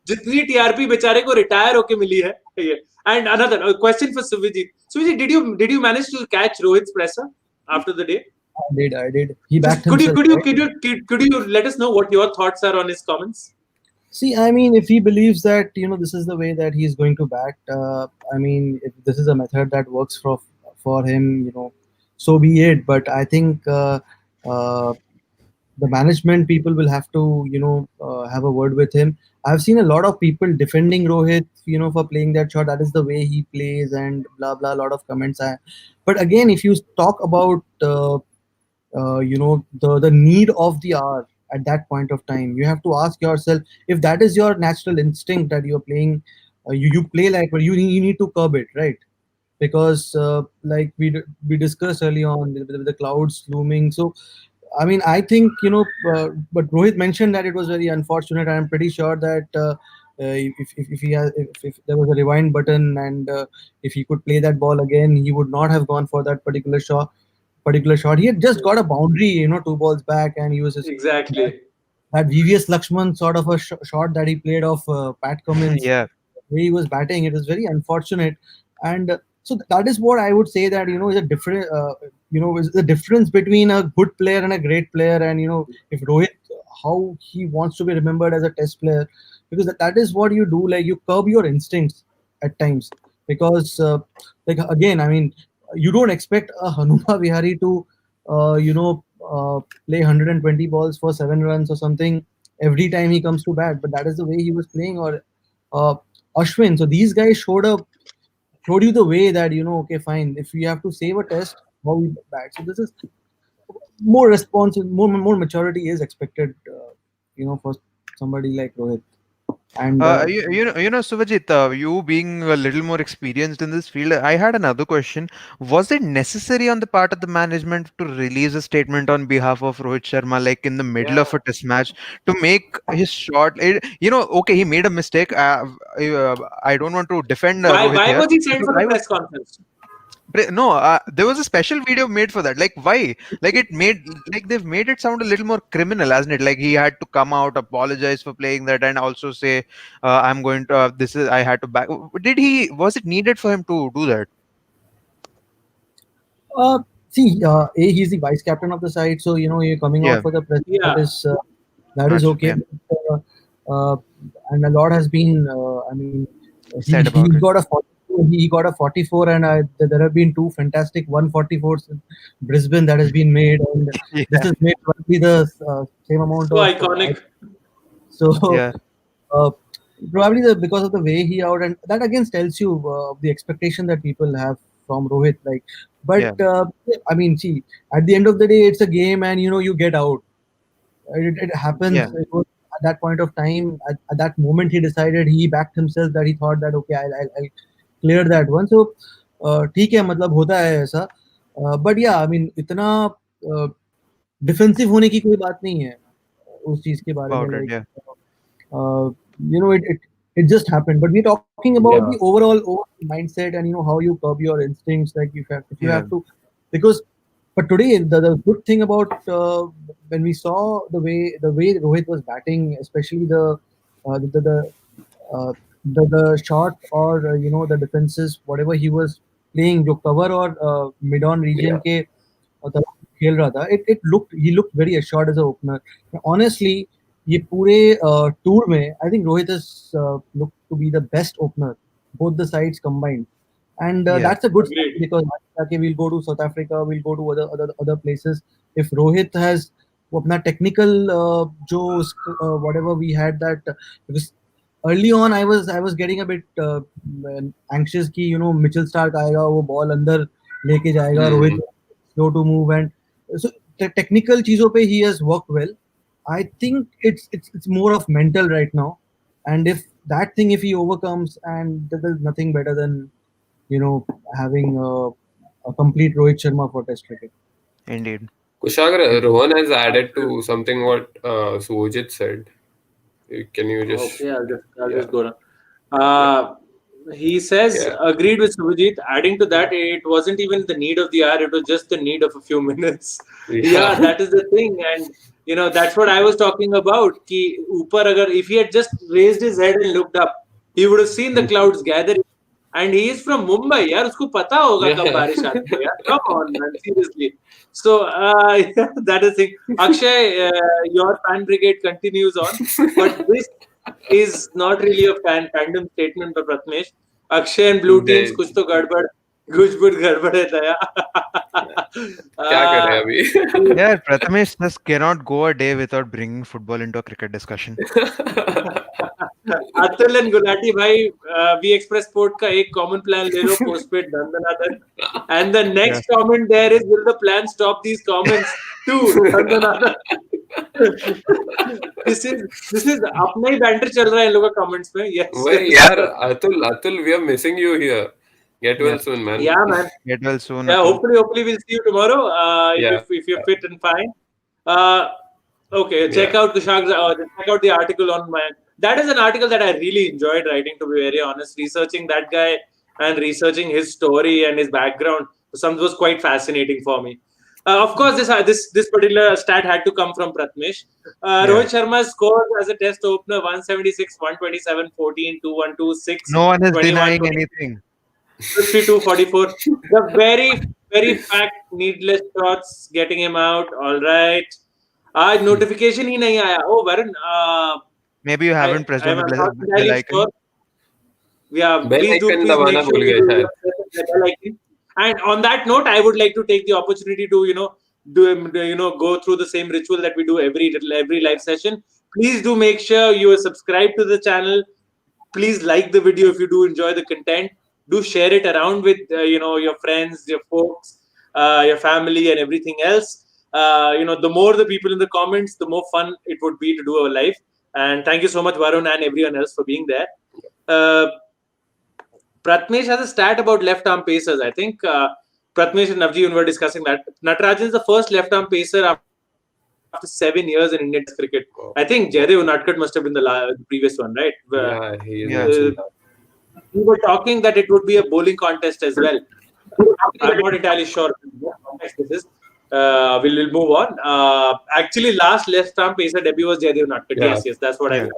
जितनी टीआरपी बेचारे को रिटायर होके मिली है ये। And another question for Suvijit. Suvijit, did you manage to catch Rohit's presser after the day? I did. He Just backed could you himself, could you right? could you let us know what your thoughts are on his comments? See, I mean, if he believes that this is the way that he's going to bat, I mean, if this is a method that works for him, so be it. But I think uh, the management people will have to have a word with him. I've seen a lot of people defending Rohit, for playing that shot. That is the way he plays, and blah blah. A lot of comments. But again, if you talk about the need of the hour at that point of time, you have to ask yourself if that is your natural instinct that you're playing. You play like, well, you need to curb it, right? Because like we discussed early on with the clouds looming. So I mean, I think but Rohit mentioned that it was very unfortunate. I'm pretty sure that if he has, if there was a rewind button, and if he could play that ball again, he would not have gone for that particular shot. He had just got a boundary, 2 balls back, and he was just that, Exactly. that VVS Lakshman sort of a shot that he played off Pat Cummins, Yeah. the way he was batting. It was very unfortunate, and so that is what I would say that is a different, is the difference between a good player and a great player, and if Rohit, how he wants to be remembered as a test player, because that is what you do. Like, you curb your instincts at times, because like, again, I mean, you don't expect a Hanuma Vihari to play 120 balls for 7 runs or something every time he comes to bat, but that is the way he was playing. Or uh, Ashwin. So these guys showed you the way that okay, fine. If you have to save a test, how we bat. So this is more responsive, more maturity is expected. For somebody like Rohit. And Suvajit, you being a little more experienced in this field, I had another question. Was it necessary on the part of the management to release a statement on behalf of Rohit Sharma, like in the middle Yeah. of a test match, to make his shot? Okay, he made a mistake. I don't want to defend Why Rohit why here, was he sent because for the I would press conference? No, there was a special video made for that. Like, why? Like, they've made it sound a little more criminal, hasn't it? Like, he had to come out, apologize for playing that, and also say, "I'm going to. I had to back." Was it needed for him to do that? See, he's the vice captain of the side, so you're coming out Yeah, for the press. Yeah. That is that's okay. yeah. But, and a lot has been. I mean, Said he about it. got a 44, he got a 44, and there have been two fantastic 144s in Brisbane that has been made, and this Yeah, is made roughly the same amount So of. iconic. So yeah, uh, probably because of the way he out, and that again tells you the expectation that people have from Rohit. Like, but yeah, I mean, see, at the end of the day, it's a game, and you get out. It happens. yeah, It was at that point of time, at that moment, he decided, he backed himself, that he thought that okay, I'll clear that one. So ठीक है, मतलब होता है ऐसा. But yeah, I mean, इतना defensive होने की कोई बात नहीं है उस चीज के बारे में. about it. Like, Yeah, uh, it just happened. But we're talking about the Yeah. overall mindset, and how you curb your instincts. Like, if you yeah, have to, because but today the good thing about when we saw the way Rohit was batting, especially uh, the the the, uh, the shot, or the defenses, whatever he was playing, जो cover और mid on region Yeah. के तरफ खेल रहा था, it looked he looked very assured as a opener. Honestly, ये पूरे tour में I think Rohit has looked to be the best opener, both the sides combined, and yeah, that's a good sign, Agreed. because okay, we'll go to South Africa, we'll go to other places. If Rohit has वो अपना technical जो whatever we had that, because early on I was getting a bit anxious कि Mitchell Stark आएगा, वो ball अंदर लेके जाएगा, Rohit Hmm. slow to move, and so technical चीजों पे he has worked well. I think it's more of mental right now, and if he overcomes, and there's nothing better than having a complete Rohit Sharma for Test cricket. indeed. Kushagra, Rohan has added to something what Sujit said. Can you just, Okay, I'll yeah, just go down. yeah, He says, yeah, agreed with Subhajit. Adding to that, it wasn't even the need of the hour; it was just the need of a few minutes. Yeah, yeah, that is the thing, and that's what I was talking about. Ki upar agar, if he had just raised his head and looked up, he would have seen the clouds gathering. And he is from Mumbai, यार उसको पता होगा कब yeah. बारिश आती है यार. Come on, man, seriously. So yeah, that is the thing. Akshay, your fan brigade continues on, but this is not really a fandom statement for Pratmesh. Akshay and Blue Teams, They, कुछ तो गड़बड़ है दया. क्या कर रहे हैं Uh, अभी? Yeah, Prathamesh just cannot go a day without bringing football into a cricket discussion. Atul and Gulati भाई, वी एक्सप्रेस स्पोर्ट का एक कॉमन प्लान ले लो, पोस्टपेड दंदनादन. And the Yeah, next comment there is, will the plan stop these comments to दंदनादन. This is अपना ही banter चल रहा है इन लोगों का कमेंट्स में. यस. वही यार, Atul, we are missing you here. Get yeah. well soon, man. Yeah, man. Get well soon, Yeah, Atul. hopefully we'll see you tomorrow. Yeah, If you're fit and fine. Uh, okay, check yeah, out check out the article on my. That is an article that I really enjoyed writing. To be very honest, researching that guy and researching his story and his background, some was quite fascinating for me. Of course, this particular stat had to come from Pratmesh. Yeah. Rohit Sharma's scores as a test opener: 176, 127, 14, 212, 6, No one is 21, denying 20. anything. 52, 44. The very fact, needless shots getting him out. All right. आज notification ही नहीं आया. Oh, Varun, Maybe you haven't pressed on I'm the not bell entirely icon. sure. Yeah, bell please icon make दबाना sure भूल गए you शायद. press the bell icon. And on that note, I would like to take the opportunity to go through the same ritual that we do every live session. Please do make sure you are subscribed to the channel. Please like the video if you do enjoy the content. Do share it around with your friends, your folks, your family, and everything else. The more the people in the comments, the more fun it would be to do our live. And thank you so much, Varun, and everyone else for being there. Pratmesh has a stat about left arm pacers. I think Pratmesh and Navjeevan were discussing that. Natarajan is the first left arm pacer after 7 years in Indian Test cricket. I think Jaydev Unadkat must have been the previous one, right? Yeah, he is Yeah. mentioned that. We were talking that it would be a bowling contest as well. I'm not entirely sure what context this is. We'll move on. Actually, left arm pacer debut was Jaydev Natkar. Yeah. Yes, that's what I Yeah.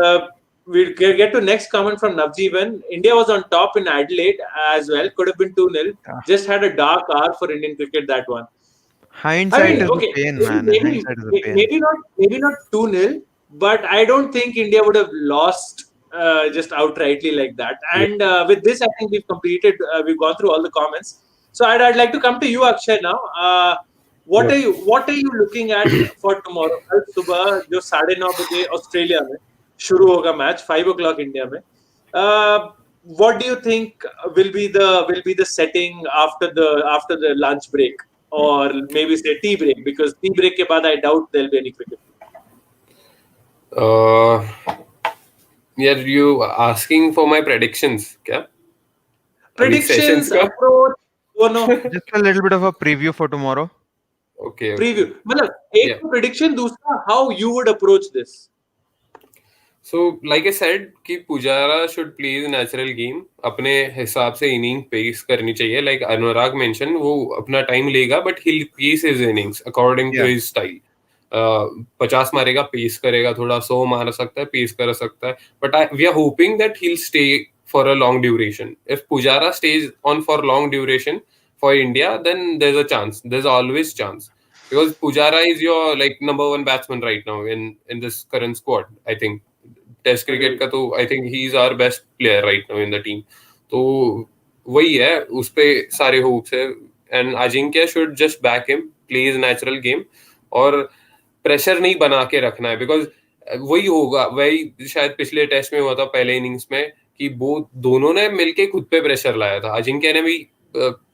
got. We'll get to next comment from Navjeevan. India was on top in Adelaide as well. Could have been 2-0. Just had a dark hour for Indian cricket, that one. I Hindsight mean, is a okay, pain, man. Hindsight is a pain. maybe not 2-0, but I don't think India would have lost just outrightly like that. And with this, I think we've completed. We've gone through all the comments. So I'd like to come to you, Akshay, now. What are you looking at for tomorrow? कल सुबह जो 9:30 बजे Australia में शुरू होगा match 5 o'clock India में. What do you think will be the setting after the lunch break, or maybe say tea break, because tea break के बाद I doubt there'll be any cricket. Yeah, you asking for my predictions, क्या? Predictions, approach, दोनों. Just a little bit of a preview for tomorrow. Okay. Preview. मतलब एक prediction, दूसरा how you would approach this. So, like I said, कि Pujara should play the natural game. अपने हिसाब से inning pace करनी चाहिए. Like Anurag mentioned, वो अपना टाइम लेगा, but he'll pace his innings according to his style. 50 मारेगा, पेस करेगा, थोड़ा 100 मार सकता है, पेस कर सकता है. But we are hoping that he'll stay for a long duration. If Pujara stays on for long duration for India, then there's a chance. There's always chance. Because Pujara is your like number one batsman right now in this current squad, I think. Test cricket का तो I think he is our best player right now in the team. तो वही है, उस पे सारे hopes है. And Ajinkya should just back him, play his natural game, और प्रेशर नहीं बना के रखना है. बिकॉज वही होगा, वही शायद पिछले टेस्ट में हुआ था पहले इनिंग्स में, कि वो दोनों ने मिलके खुद पे प्रेशर लाया था. अजिंक्य ने भी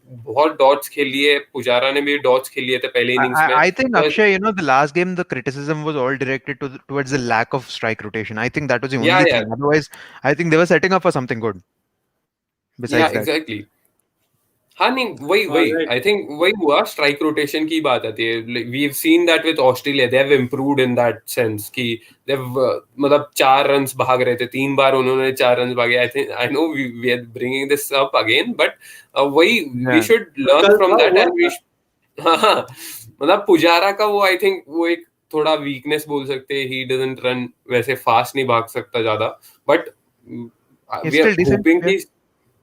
बहुत डॉट्स खेल लिए, पुजारा ने भी डॉट्स खेल लिए थे पहले इनिंग्स में. I think Akshay, the last game, the criticism was all directed towards the lack of strike rotation. I think that was the only thing. Otherwise, I think they were setting up for something good. Besides that. Exactly. हाँ नहीं, वही I think वही हुआ. Strike rotation की बात आती है. We have seen that with Australia, they have improved in that sense कि दे मतलब 4 रन्स भाग रहे थे, 3 बार उन्होंने 4 रन्स भागे. I think I know we are bringing this up again, but वही we should learn from that. And we हाँ मतलब पुजारा का वो आई थिंक वो एक थोड़ा वीकनेस बोल सकते हैं. ही डजंट रन वैसे फास्ट, नहीं भाग सकता ज्यादा, बट वी आर होपिंग कि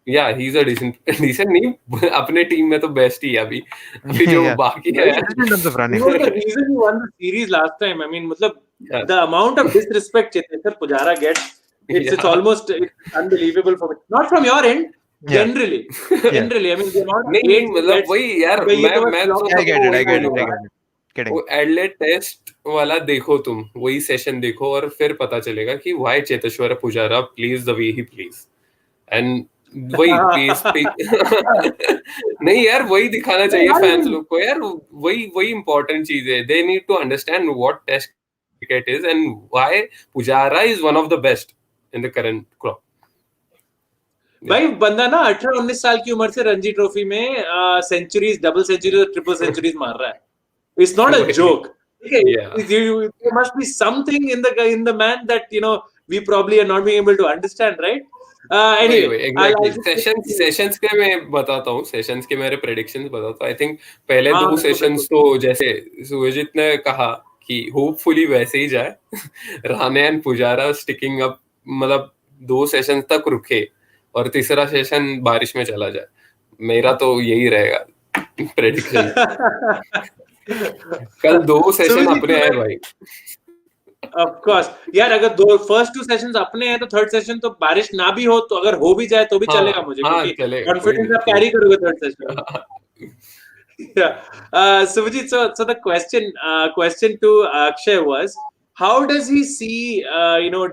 Yeah, he's a decent नहीं, अपने टीम में तो बेस्ट ही है अभी जो बाकी है. He was the reason he won the series last time. I mean, मतलब the amount of disrespect Cheteshwar Pujara gets, it's almost unbelievable for me. Not from your end, generally. I mean, the amount of नहीं मतलब वही यार, मैं तो I get it. वो Adelaide test वाला देखो, तुम वही सेशन देखो और फिर पता चलेगा कि why Cheteshwar Pujara plays the way he plays. And वही नहीं यार, वही दिखाना चाहिए फैंस लोग को यार. वही इम्पोर्टेंट चीज है. They need to understand what test cricket is and why Pujara is one of the best in the current crop. भाई बंदा ना 18-19 साल की उम्र से रणजी ट्रॉफी में सेंचुरीज, डबल सेंचुरीज और ट्रिपल सेंचुरीज मार रहा है. It's not a joke. There must be something in the man that we probably are not being able to understand, right? Sessions के मैं बताता हूँ, सेशंस के मेरे प्रेडिक्शंस बताता हूँ. आई थिंक पहले 2 सेशंस तो जैसे सुरजीत ने कहा कि होपफुली वैसे ही जाए. Rahane and Pujara sticking up, मतलब 2 सेशंस तक रुके और तीसरा सेशन बारिश में चला जाए. मेरा तो यही रहेगा प्रेडिक्शन. कल 2 सेशन अपने आए भाई. Of course, यार अगर फर्स्ट 2 सेशंस अपने हैं तो थर्ड सेशन तो बारिश ना भी हो तो अगर हो भी जाए तो भी चलेगा मुझे, क्योंकि कॉन्फिडेंस आप कैरी करोगे third session. Subhajit, so the question to Akshay was, how does he see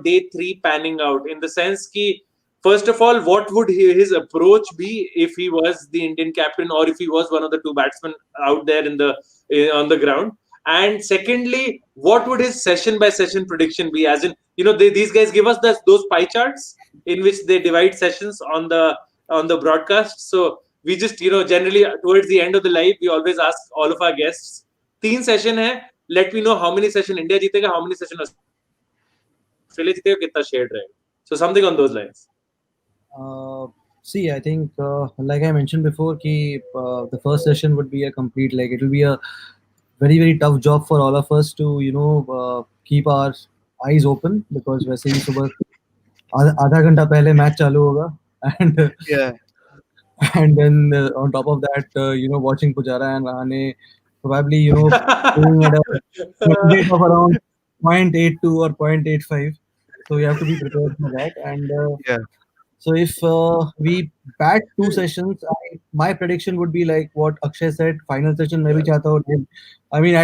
day 3 panning out, in the sense ki first of all, what would his approach be if he was the Indian captain, or if he was one of the 2 batsmen out there on the ground? And secondly, what would his session by session prediction be? As in, these guys give us those pie charts in which they divide sessions on the broadcast. So we just, generally towards the end of the live, we always ask all of our guests, 3 session hai, let me know how many session India जीतेगा, how many session Australia जीतेगा, कितना share रहेगा. So something on those lines. See, I think, like I mentioned before, the first session would be a complete, like, it will be a very, very tough job for all of us to, keep our eyes open, because वैसे ही सुबह आधा घंटा पहले match चालू होगा. And Yeah. and then on top of that, watching Pujara and Rahane probably, playing at a rate of around 0.82 or 0.85. So we have to be prepared for that. And Yeah. so if we bat two sessions, my prediction would be like what Akshay said. Final session, मैं भी चाहता हूँ. I mean,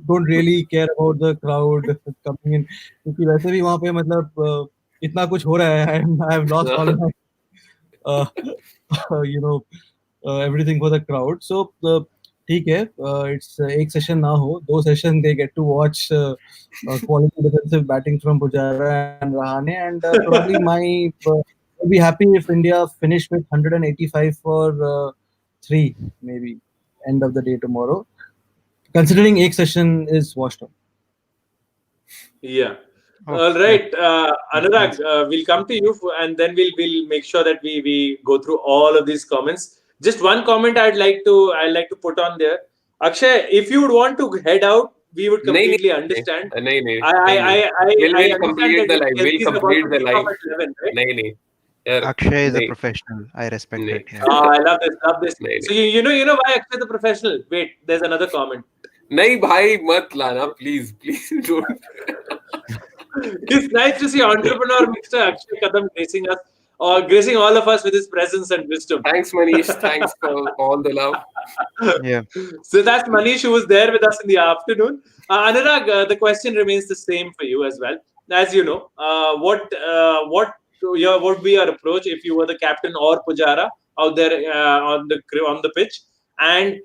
don't really care about the crowd coming in, क्योंकि वैसे भी वहाँ पे मतलब इतना कुछ हो रहा है. I have lost all my uh, you know everything for the crowd. So ठीक है, it's एक session ना हो, दो session they get to watch quality defensive batting from Pujara and Rahane, and probably I'll be happy if India finish with 185 for three, maybe end of the day tomorrow, considering एक session is washed up. Yeah. Oh, All that right, makes Anurag, sense. we'll come to you, and then we'll make sure that we go through all of these comments. Just one comment I'd like to put on there. Akshay, if you would want to head out, we would नहीं completely नहीं understand. नहीं नहीं I I नहीं I नहीं I, I we'll understand complete that the your live, we'll PSP is about complete to the kick off live. at 11, right? नहीं नहीं यार Akshay is a नहीं professional. I respect नहीं it. Yeah. I love this, love this. नहीं So नहीं you know why Akshay the professional? Wait, there's another comment. नहीं भाई मत लाना please please don't It's nice to see entrepreneur Mr. Akshay Kadam gracing us, or gracing all of us with his presence and wisdom. Thanks Manish thanks for all the love Yeah. So that's Manish, who was there with us in the afternoon. Anurag, the question remains the same for you as well. As you know, what would be your approach if you were the captain or Pujara out there on the pitch? And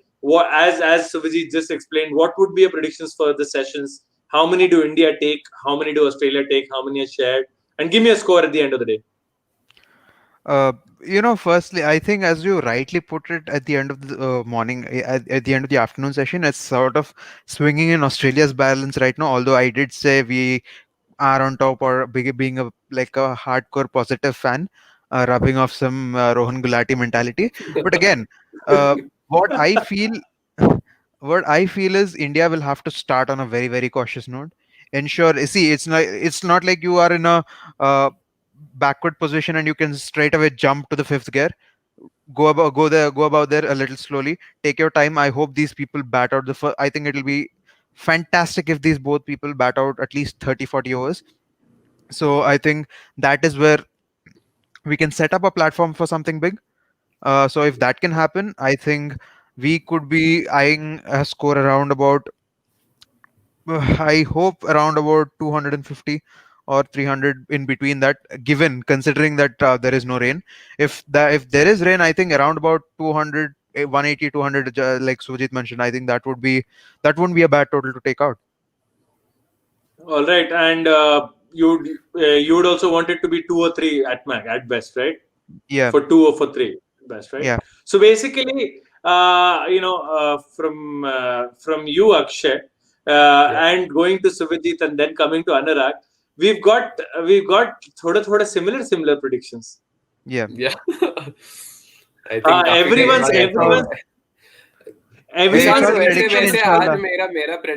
as Suvajit just explained, what would be your predictions for the sessions? How many do India take? How many do Australia take? How many are shared? And give me a score at the end of the day. Firstly, I think as you rightly put it, at the end of the morning, at the end of the afternoon session, it's sort of swinging in Australia's balance right now. Although I did say we are on top, or being like a hardcore positive fan, rubbing off some Rohan Gulati mentality. But again, uh, what I feel, what I feel is India will have to start on a very, very cautious note. Ensure, see, it's not like you are in a backward position and you can straight away jump to the fifth gear. Go about there a little slowly. Take your time. I hope these people bat out the first. I think it'll be fantastic if these both people bat out at least 30-40 overs. So I think that is where we can set up a platform for something big. So if that can happen, I think we could be eyeing a score around about, I hope around about 250 or 300, in between that, given considering that there is no rain. If there is rain, I think around about 200, 180, 200, like Sujit mentioned, I think that wouldn't be a bad total to take out. All right, and you would also want it to be two or three at best, right? Yeah, For two or for three, best, right? yeah, So basically, from you, Akshay, yeah and going to Suvajit and then coming to Anurag, we've got thoda similar predictions. yeah. yeah I think काफी देर Everyone's बाद It's ऐसा all everyone's हुआ है it's everyone's all वैसे prediction, predictions. वैसे आज inshallah. मेरा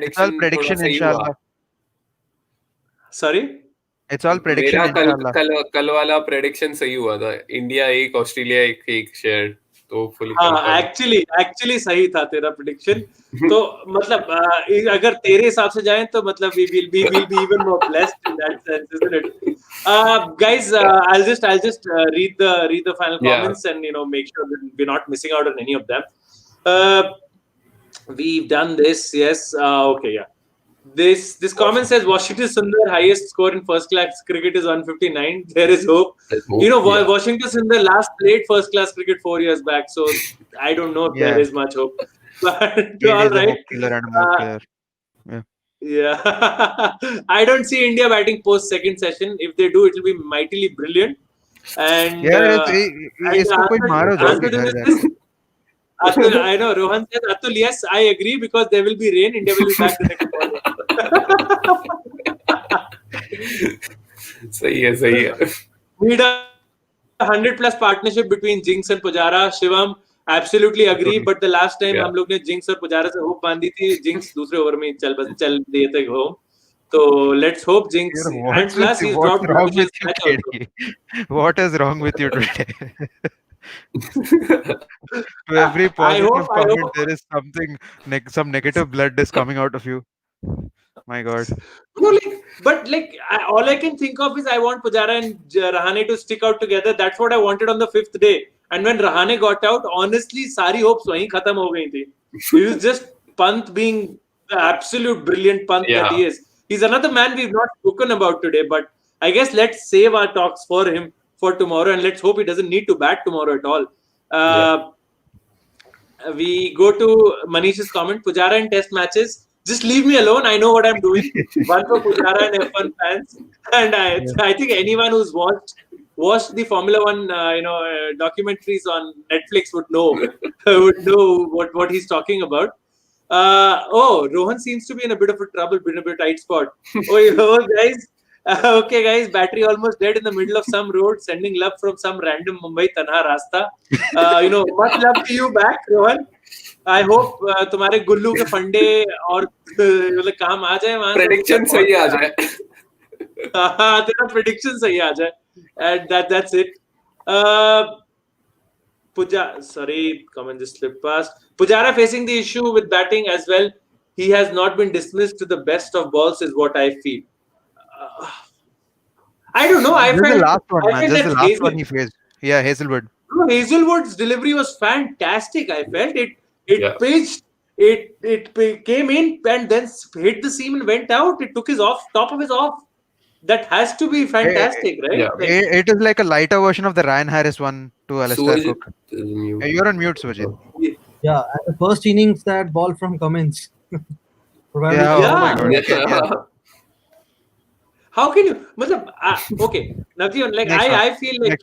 It's all prediction थोड़ा prediction, सही हुआ inshallah. Sorry. It's all prediction, मेरा कल inshallah. कल कल वाला प्रेडिक्शन सही हुआ था इंडिया एक ऑस्ट्रेलिया एक शेयर तो फुली हाँ, कंफर्म एक्चुअली सही था तेरा प्रिडिक्शन. तो मतलब अगर तेरे हिसाब से जाएं तो मतलब we will be even more blessed in that sense, isn't it? Guys, I'll just read the final या comments and make sure that we're not missing out on any of them. Uh, we've done this, yes. Okay, yeah. This comment says Washington Sundar highest score in first class cricket is 159. There is hope. या Washington Sundar last played first class cricket 4 years back, so I don't know if there Yeah, is much hope. But Kale all is a right, hope killer and a more uh, player. Yeah, yeah. I don't see India batting post second session. If they do, it will be mightily brilliant. And yeah. and the इसको कोई मार हो answer जाएगी to घर this is जाके. Atul. I know Rohan says Atul. Yes, I agree because there will be rain. India will be back the next morning. सही है We done 100+ partnership between Jinx and Pujara. Shivam, absolutely agree. Totally. But the last time Yeah. हम लोग ने Jinx और Pujara से hope बांधी थी, Jinx दूसरे ओवर में चल दिए थे home. So let's hope Jinx. You know, And plus he's what's dropped wrong with Ravish's you, catch also. KD? What is wrong with you today? To every I positive hope. comment, there is something, some negative blood is coming out of you. My God. No, all I can think of is I want Pujara and Rahane to stick out together. That's what I wanted on the 5th day. And when Rahane got out, honestly, sari hopes wahin khatam ho gayi thi. It was just Pant being the absolute brilliant Pant that he Yeah. is. He's another man we've not spoken about today, but I guess let's save our talks for him for tomorrow, and let's hope he doesn't need to bat tomorrow at all. We go to Manish's comment. Pujara in test matches, just leave me alone. I know what I'm doing. One for Pujara and F1 fans, and I think anyone who's watched the Formula One documentaries on Netflix would know what he's talking about. Rohan seems to be in a bit of a trouble, in a bit of a tight spot. Guys. Okay, guys, battery almost dead in the middle of some road, sending love from some random Mumbai Tanha Rasta. Much love to you back, Rohan. I hope तुम्हारे गुल्लू के फंडे और मतलब काम आ जाए वहां से. Prediction सही आ जाए. हाँ, तेरा prediction सही आ जाए. And that's it. Comment just slipped past. Pujara facing the issue with batting as well. He has not been dismissed to the best of balls, is what I feel. I don't know. This is the last one, man. This is the last Hazel, one he faced. Yeah, Hazelwood. Hazelwood's delivery was fantastic. I felt it pitched, it came in and then hit the seam and went out. It took his top of his off. That has to be fantastic, right? Yeah. It is like a lighter version of the Ryan Harris one to Alistair Surajit Cook. is mute. You're on mute, Surajit. Yeah, and the first innings, that ball from Cummins. Probably. Yeah, Yeah. oh my God. Yeah. How can you? Okay, Navjeevan, I feel like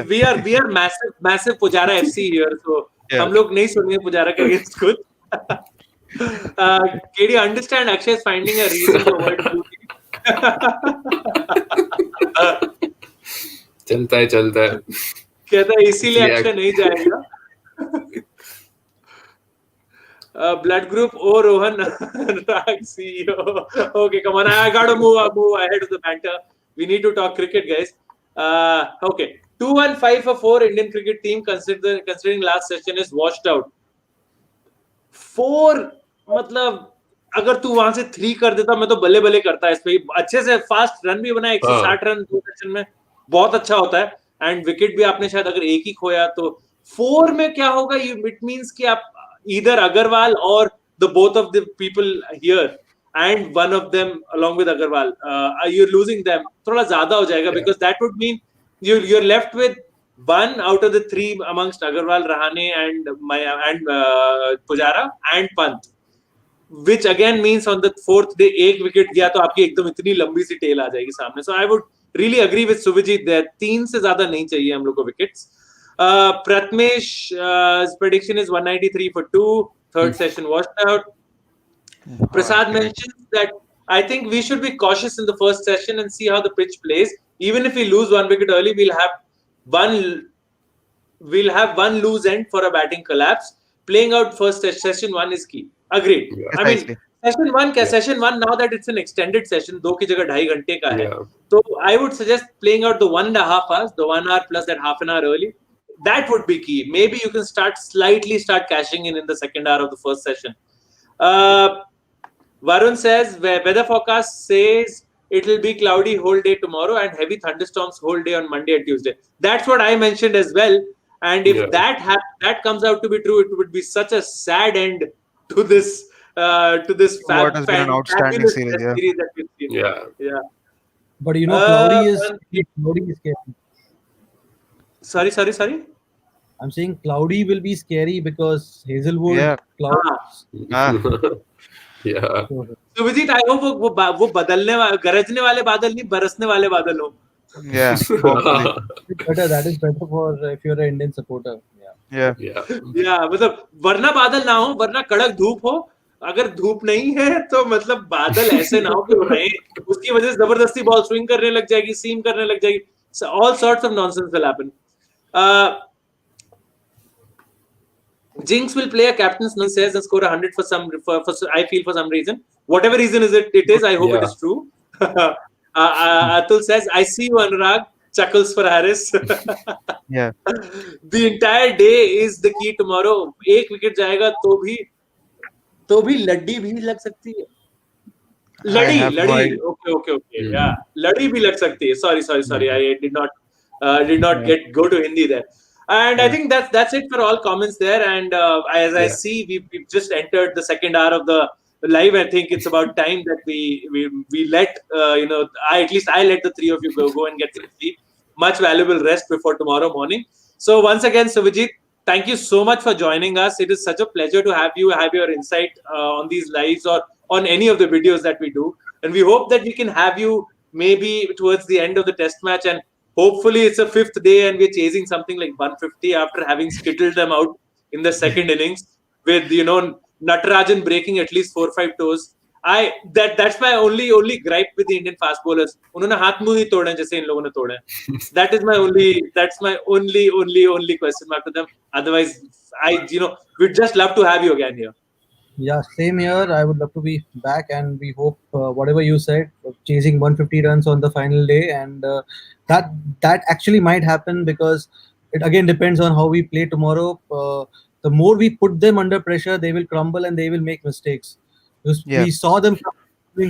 we are massive Pujara FC here, so हम लोग नहीं सुनेंगे Pujara के against खुद. KD, understand Akshay is finding a reason to avoid duty. चलता है. कहता है इसीलिए अक्षय नहीं जाएगा. Blood group, Rohan, Rag CEO. Okay, come on, I gotta move ahead of the banter. We need to talk cricket, guys. Okay, 2-1-5 for 4 Indian cricket team considering last session is washed out. 4 मतलब अगर तू वहां से 3 कर देता मैं तो बल्ले बल्ले करता है इस पे. अच्छे से फास्ट रन भी बनाया 160 रन 2 सेशन में, बहुत अच्छा होता है. एंड विकेट भी आपने शायद अगर एक ही खोया तो 4 में क्या होगा. इट मींस कि आप either Agarwal or the both of the people here and one of them along with Agarwal, you're losing them. थोड़ा ज़्यादा हो जाएगा because that would mean you're left with 1 out of the 3 amongst Agarwal, Rahane and Pujara and Pant, which again means on the 4th day 1 wicket गया तो आपकी एकदम इतनी लंबी सी tail आ जाएगी सामने. So I would really agree with Suvijit that 3 से ज़्यादा नहीं चाहिए हम लोग को wickets. Pratmesh's prediction is 193 for 2. Third session washed out. Prasad mentions that I think we should be cautious in the first session and see how the pitch plays. Even if we lose 1 wicket early, we'll have one loose end for a batting collapse. Playing out first session 1 is key. Agreed. Yeah. I mean, session 1 now that it's an extended session, 2 की जगह 2.5 घंटे का है. So I would suggest playing out the 1.5 hours, the 1 hour plus that half an hour early. That would be key. Maybe you can start cashing in the second hour of the first session. Varun says weather forecast says it will be cloudy whole day tomorrow and heavy thunderstorms whole day on Monday and Tuesday. That's what I mentioned as well. And if that comes out to be true, it would be such a sad end to this What has been an outstanding series that we've seen. Yeah. But cloudy is scary. Sorry. I'm saying cloudy will be scary because Hazelwood clouds. Yeah. So Vijit, I hope वो गरजने वाले बादल नहीं बरसने वाले बादल हो. Yeah. That is better for if you're an Indian supporter. Yeah. मतलब वरना बादल ना हो, वरना कड़क धूप हो. अगर धूप नहीं है तो मतलब बादल ऐसे ना हो कि रहे, उसकी वजह से जबरदस्ती बॉल स्विंग करने लग जाएगी, सीम करने लग जाएगी. So all sorts of nonsense will happen. Uh, Jinx will play a captain's number, he says, and score 100 for I feel for some reason. Whatever reason it is, I hope it Yeah. is true. Atul says, I see you, Anurag. Chuckles for Harris. Yeah. The entire day is the key tomorrow. एक wicket जाएगा तो भी लड्डी भी लग सकती है. I have no लड़ी idea. okay yeah, लड़ी भी लग सकती है. Sorry, I did not Yeah. go to Hindi there. And I Yeah. think that's it for all comments there. And as I Yeah. see, we've just entered the second hour of the live. I think it's about time that we let at least I let the three of you go and get some sleep, much valuable rest before tomorrow morning. So once again, Suvajit, thank you so much for joining us. It is such a pleasure to have your insight on these lives or on any of the videos that we do. And we hope that we can have you maybe towards the end of the test match. And hopefully it's a fifth day and we're chasing something like 150 after having skittled them out in the second innings with, Natarajan breaking at least 4 or 5 toes. That's my only gripe with the Indian fast bowlers. उन्होंने हाथ मुंह नहीं तोड़े जैसे इन लोगों ने तोड़े. That's my only question mark to them. Otherwise, we'd just love to have you again here. Yeah, same here. I would love to be back, and we hope whatever you said, chasing 150 runs on the final day, and that actually might happen because it again depends on how we play tomorrow. The more we put them under pressure, they will crumble and they will make mistakes. Because Yeah. we saw them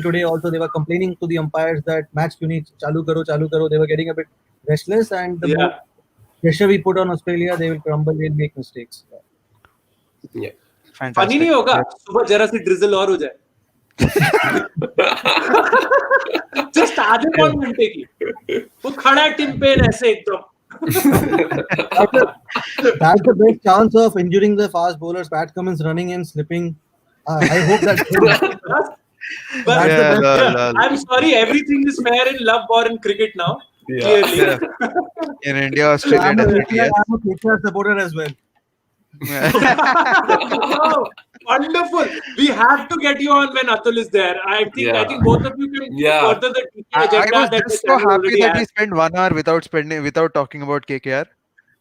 today also. They were complaining to the umpires that match you need chalu karo. They were getting a bit restless, and the more Yeah. pressure we put on Australia, they will crumble. They'll make mistakes. Yeah. Funny Fantastic. नहीं होगा Yeah. सुबह जरा सी drizzle और हो जाए. Just आधे पौन घंटे की वो खड़ा है टिम पेन ऐसे एकदम. That's the best chance of injuring the fast bowlers. Pat Cummins running and slipping. I hope that. But That's the Yeah, best. lol. I'm sorry, everything is fair in love or in cricket now. Yeah. Clearly. Yeah. In India, Australia, I'm a definitely yes. KKR supporter as well. Oh, wonderful. We have to get you on when Atul is there. I think both of you can Yeah. further the TK I agenda was that the just so channel happy already that we has. spent 1 hour without talking about KKR,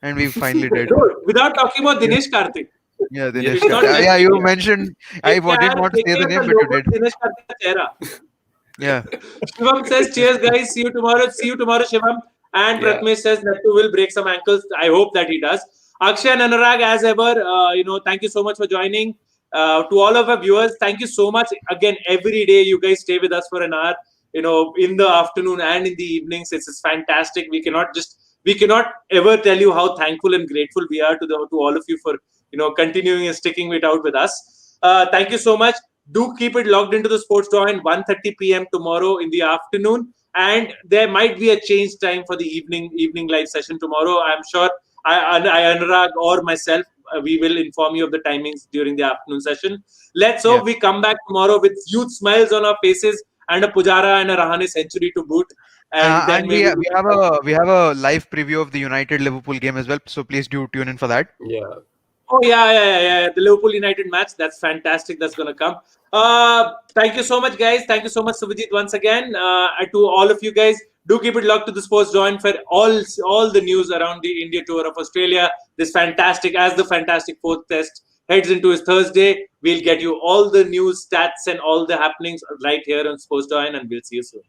and we finally did. No, without talking about Dinesh Karthik. Yeah, Yes. Dinesh. It's not Karthik. just Yeah, you KKR. mentioned. I didn't want to say the KKR name, का but you logo did. Dinesh Karthik का चेहरा. Yeah. Shivam says, cheers, guys. See you tomorrow. See you tomorrow, Shivam. And Yeah. Pratmesh says, Nattu will break some ankles. I hope that he does. Akshay and Anurag, as ever, thank you so much for joining. To all of our viewers, thank you so much. Again, every day you guys stay with us for an hour, in the afternoon and in the evenings. It's fantastic. We cannot ever tell you how thankful and grateful we are to all of you for, continuing and sticking it out with us. Thank you so much. Do keep it logged into the Sports Joint 1:30 p.m. tomorrow in the afternoon, and there might be a change time for the evening live session tomorrow. I'm sure I Anurag or myself, we will inform you of the timings during the afternoon session. Let's hope we come back tomorrow with huge smiles on our faces and a Pujara and a Rahane century to boot. And then And maybe we have a live preview of the United Liverpool game as well. So please do tune in for that. Yeah. Oh yeah. The Liverpool United match. That's fantastic. That's gonna come. Thank you so much, guys. Thank you so much, Subhajit, once again. To all of you guys, do keep it locked to the Sports Joint for all the news around the India tour of Australia. The fantastic fourth test heads into his Thursday. We'll get you all the news, stats, and all the happenings right here on Sports Joint, and we'll see you soon.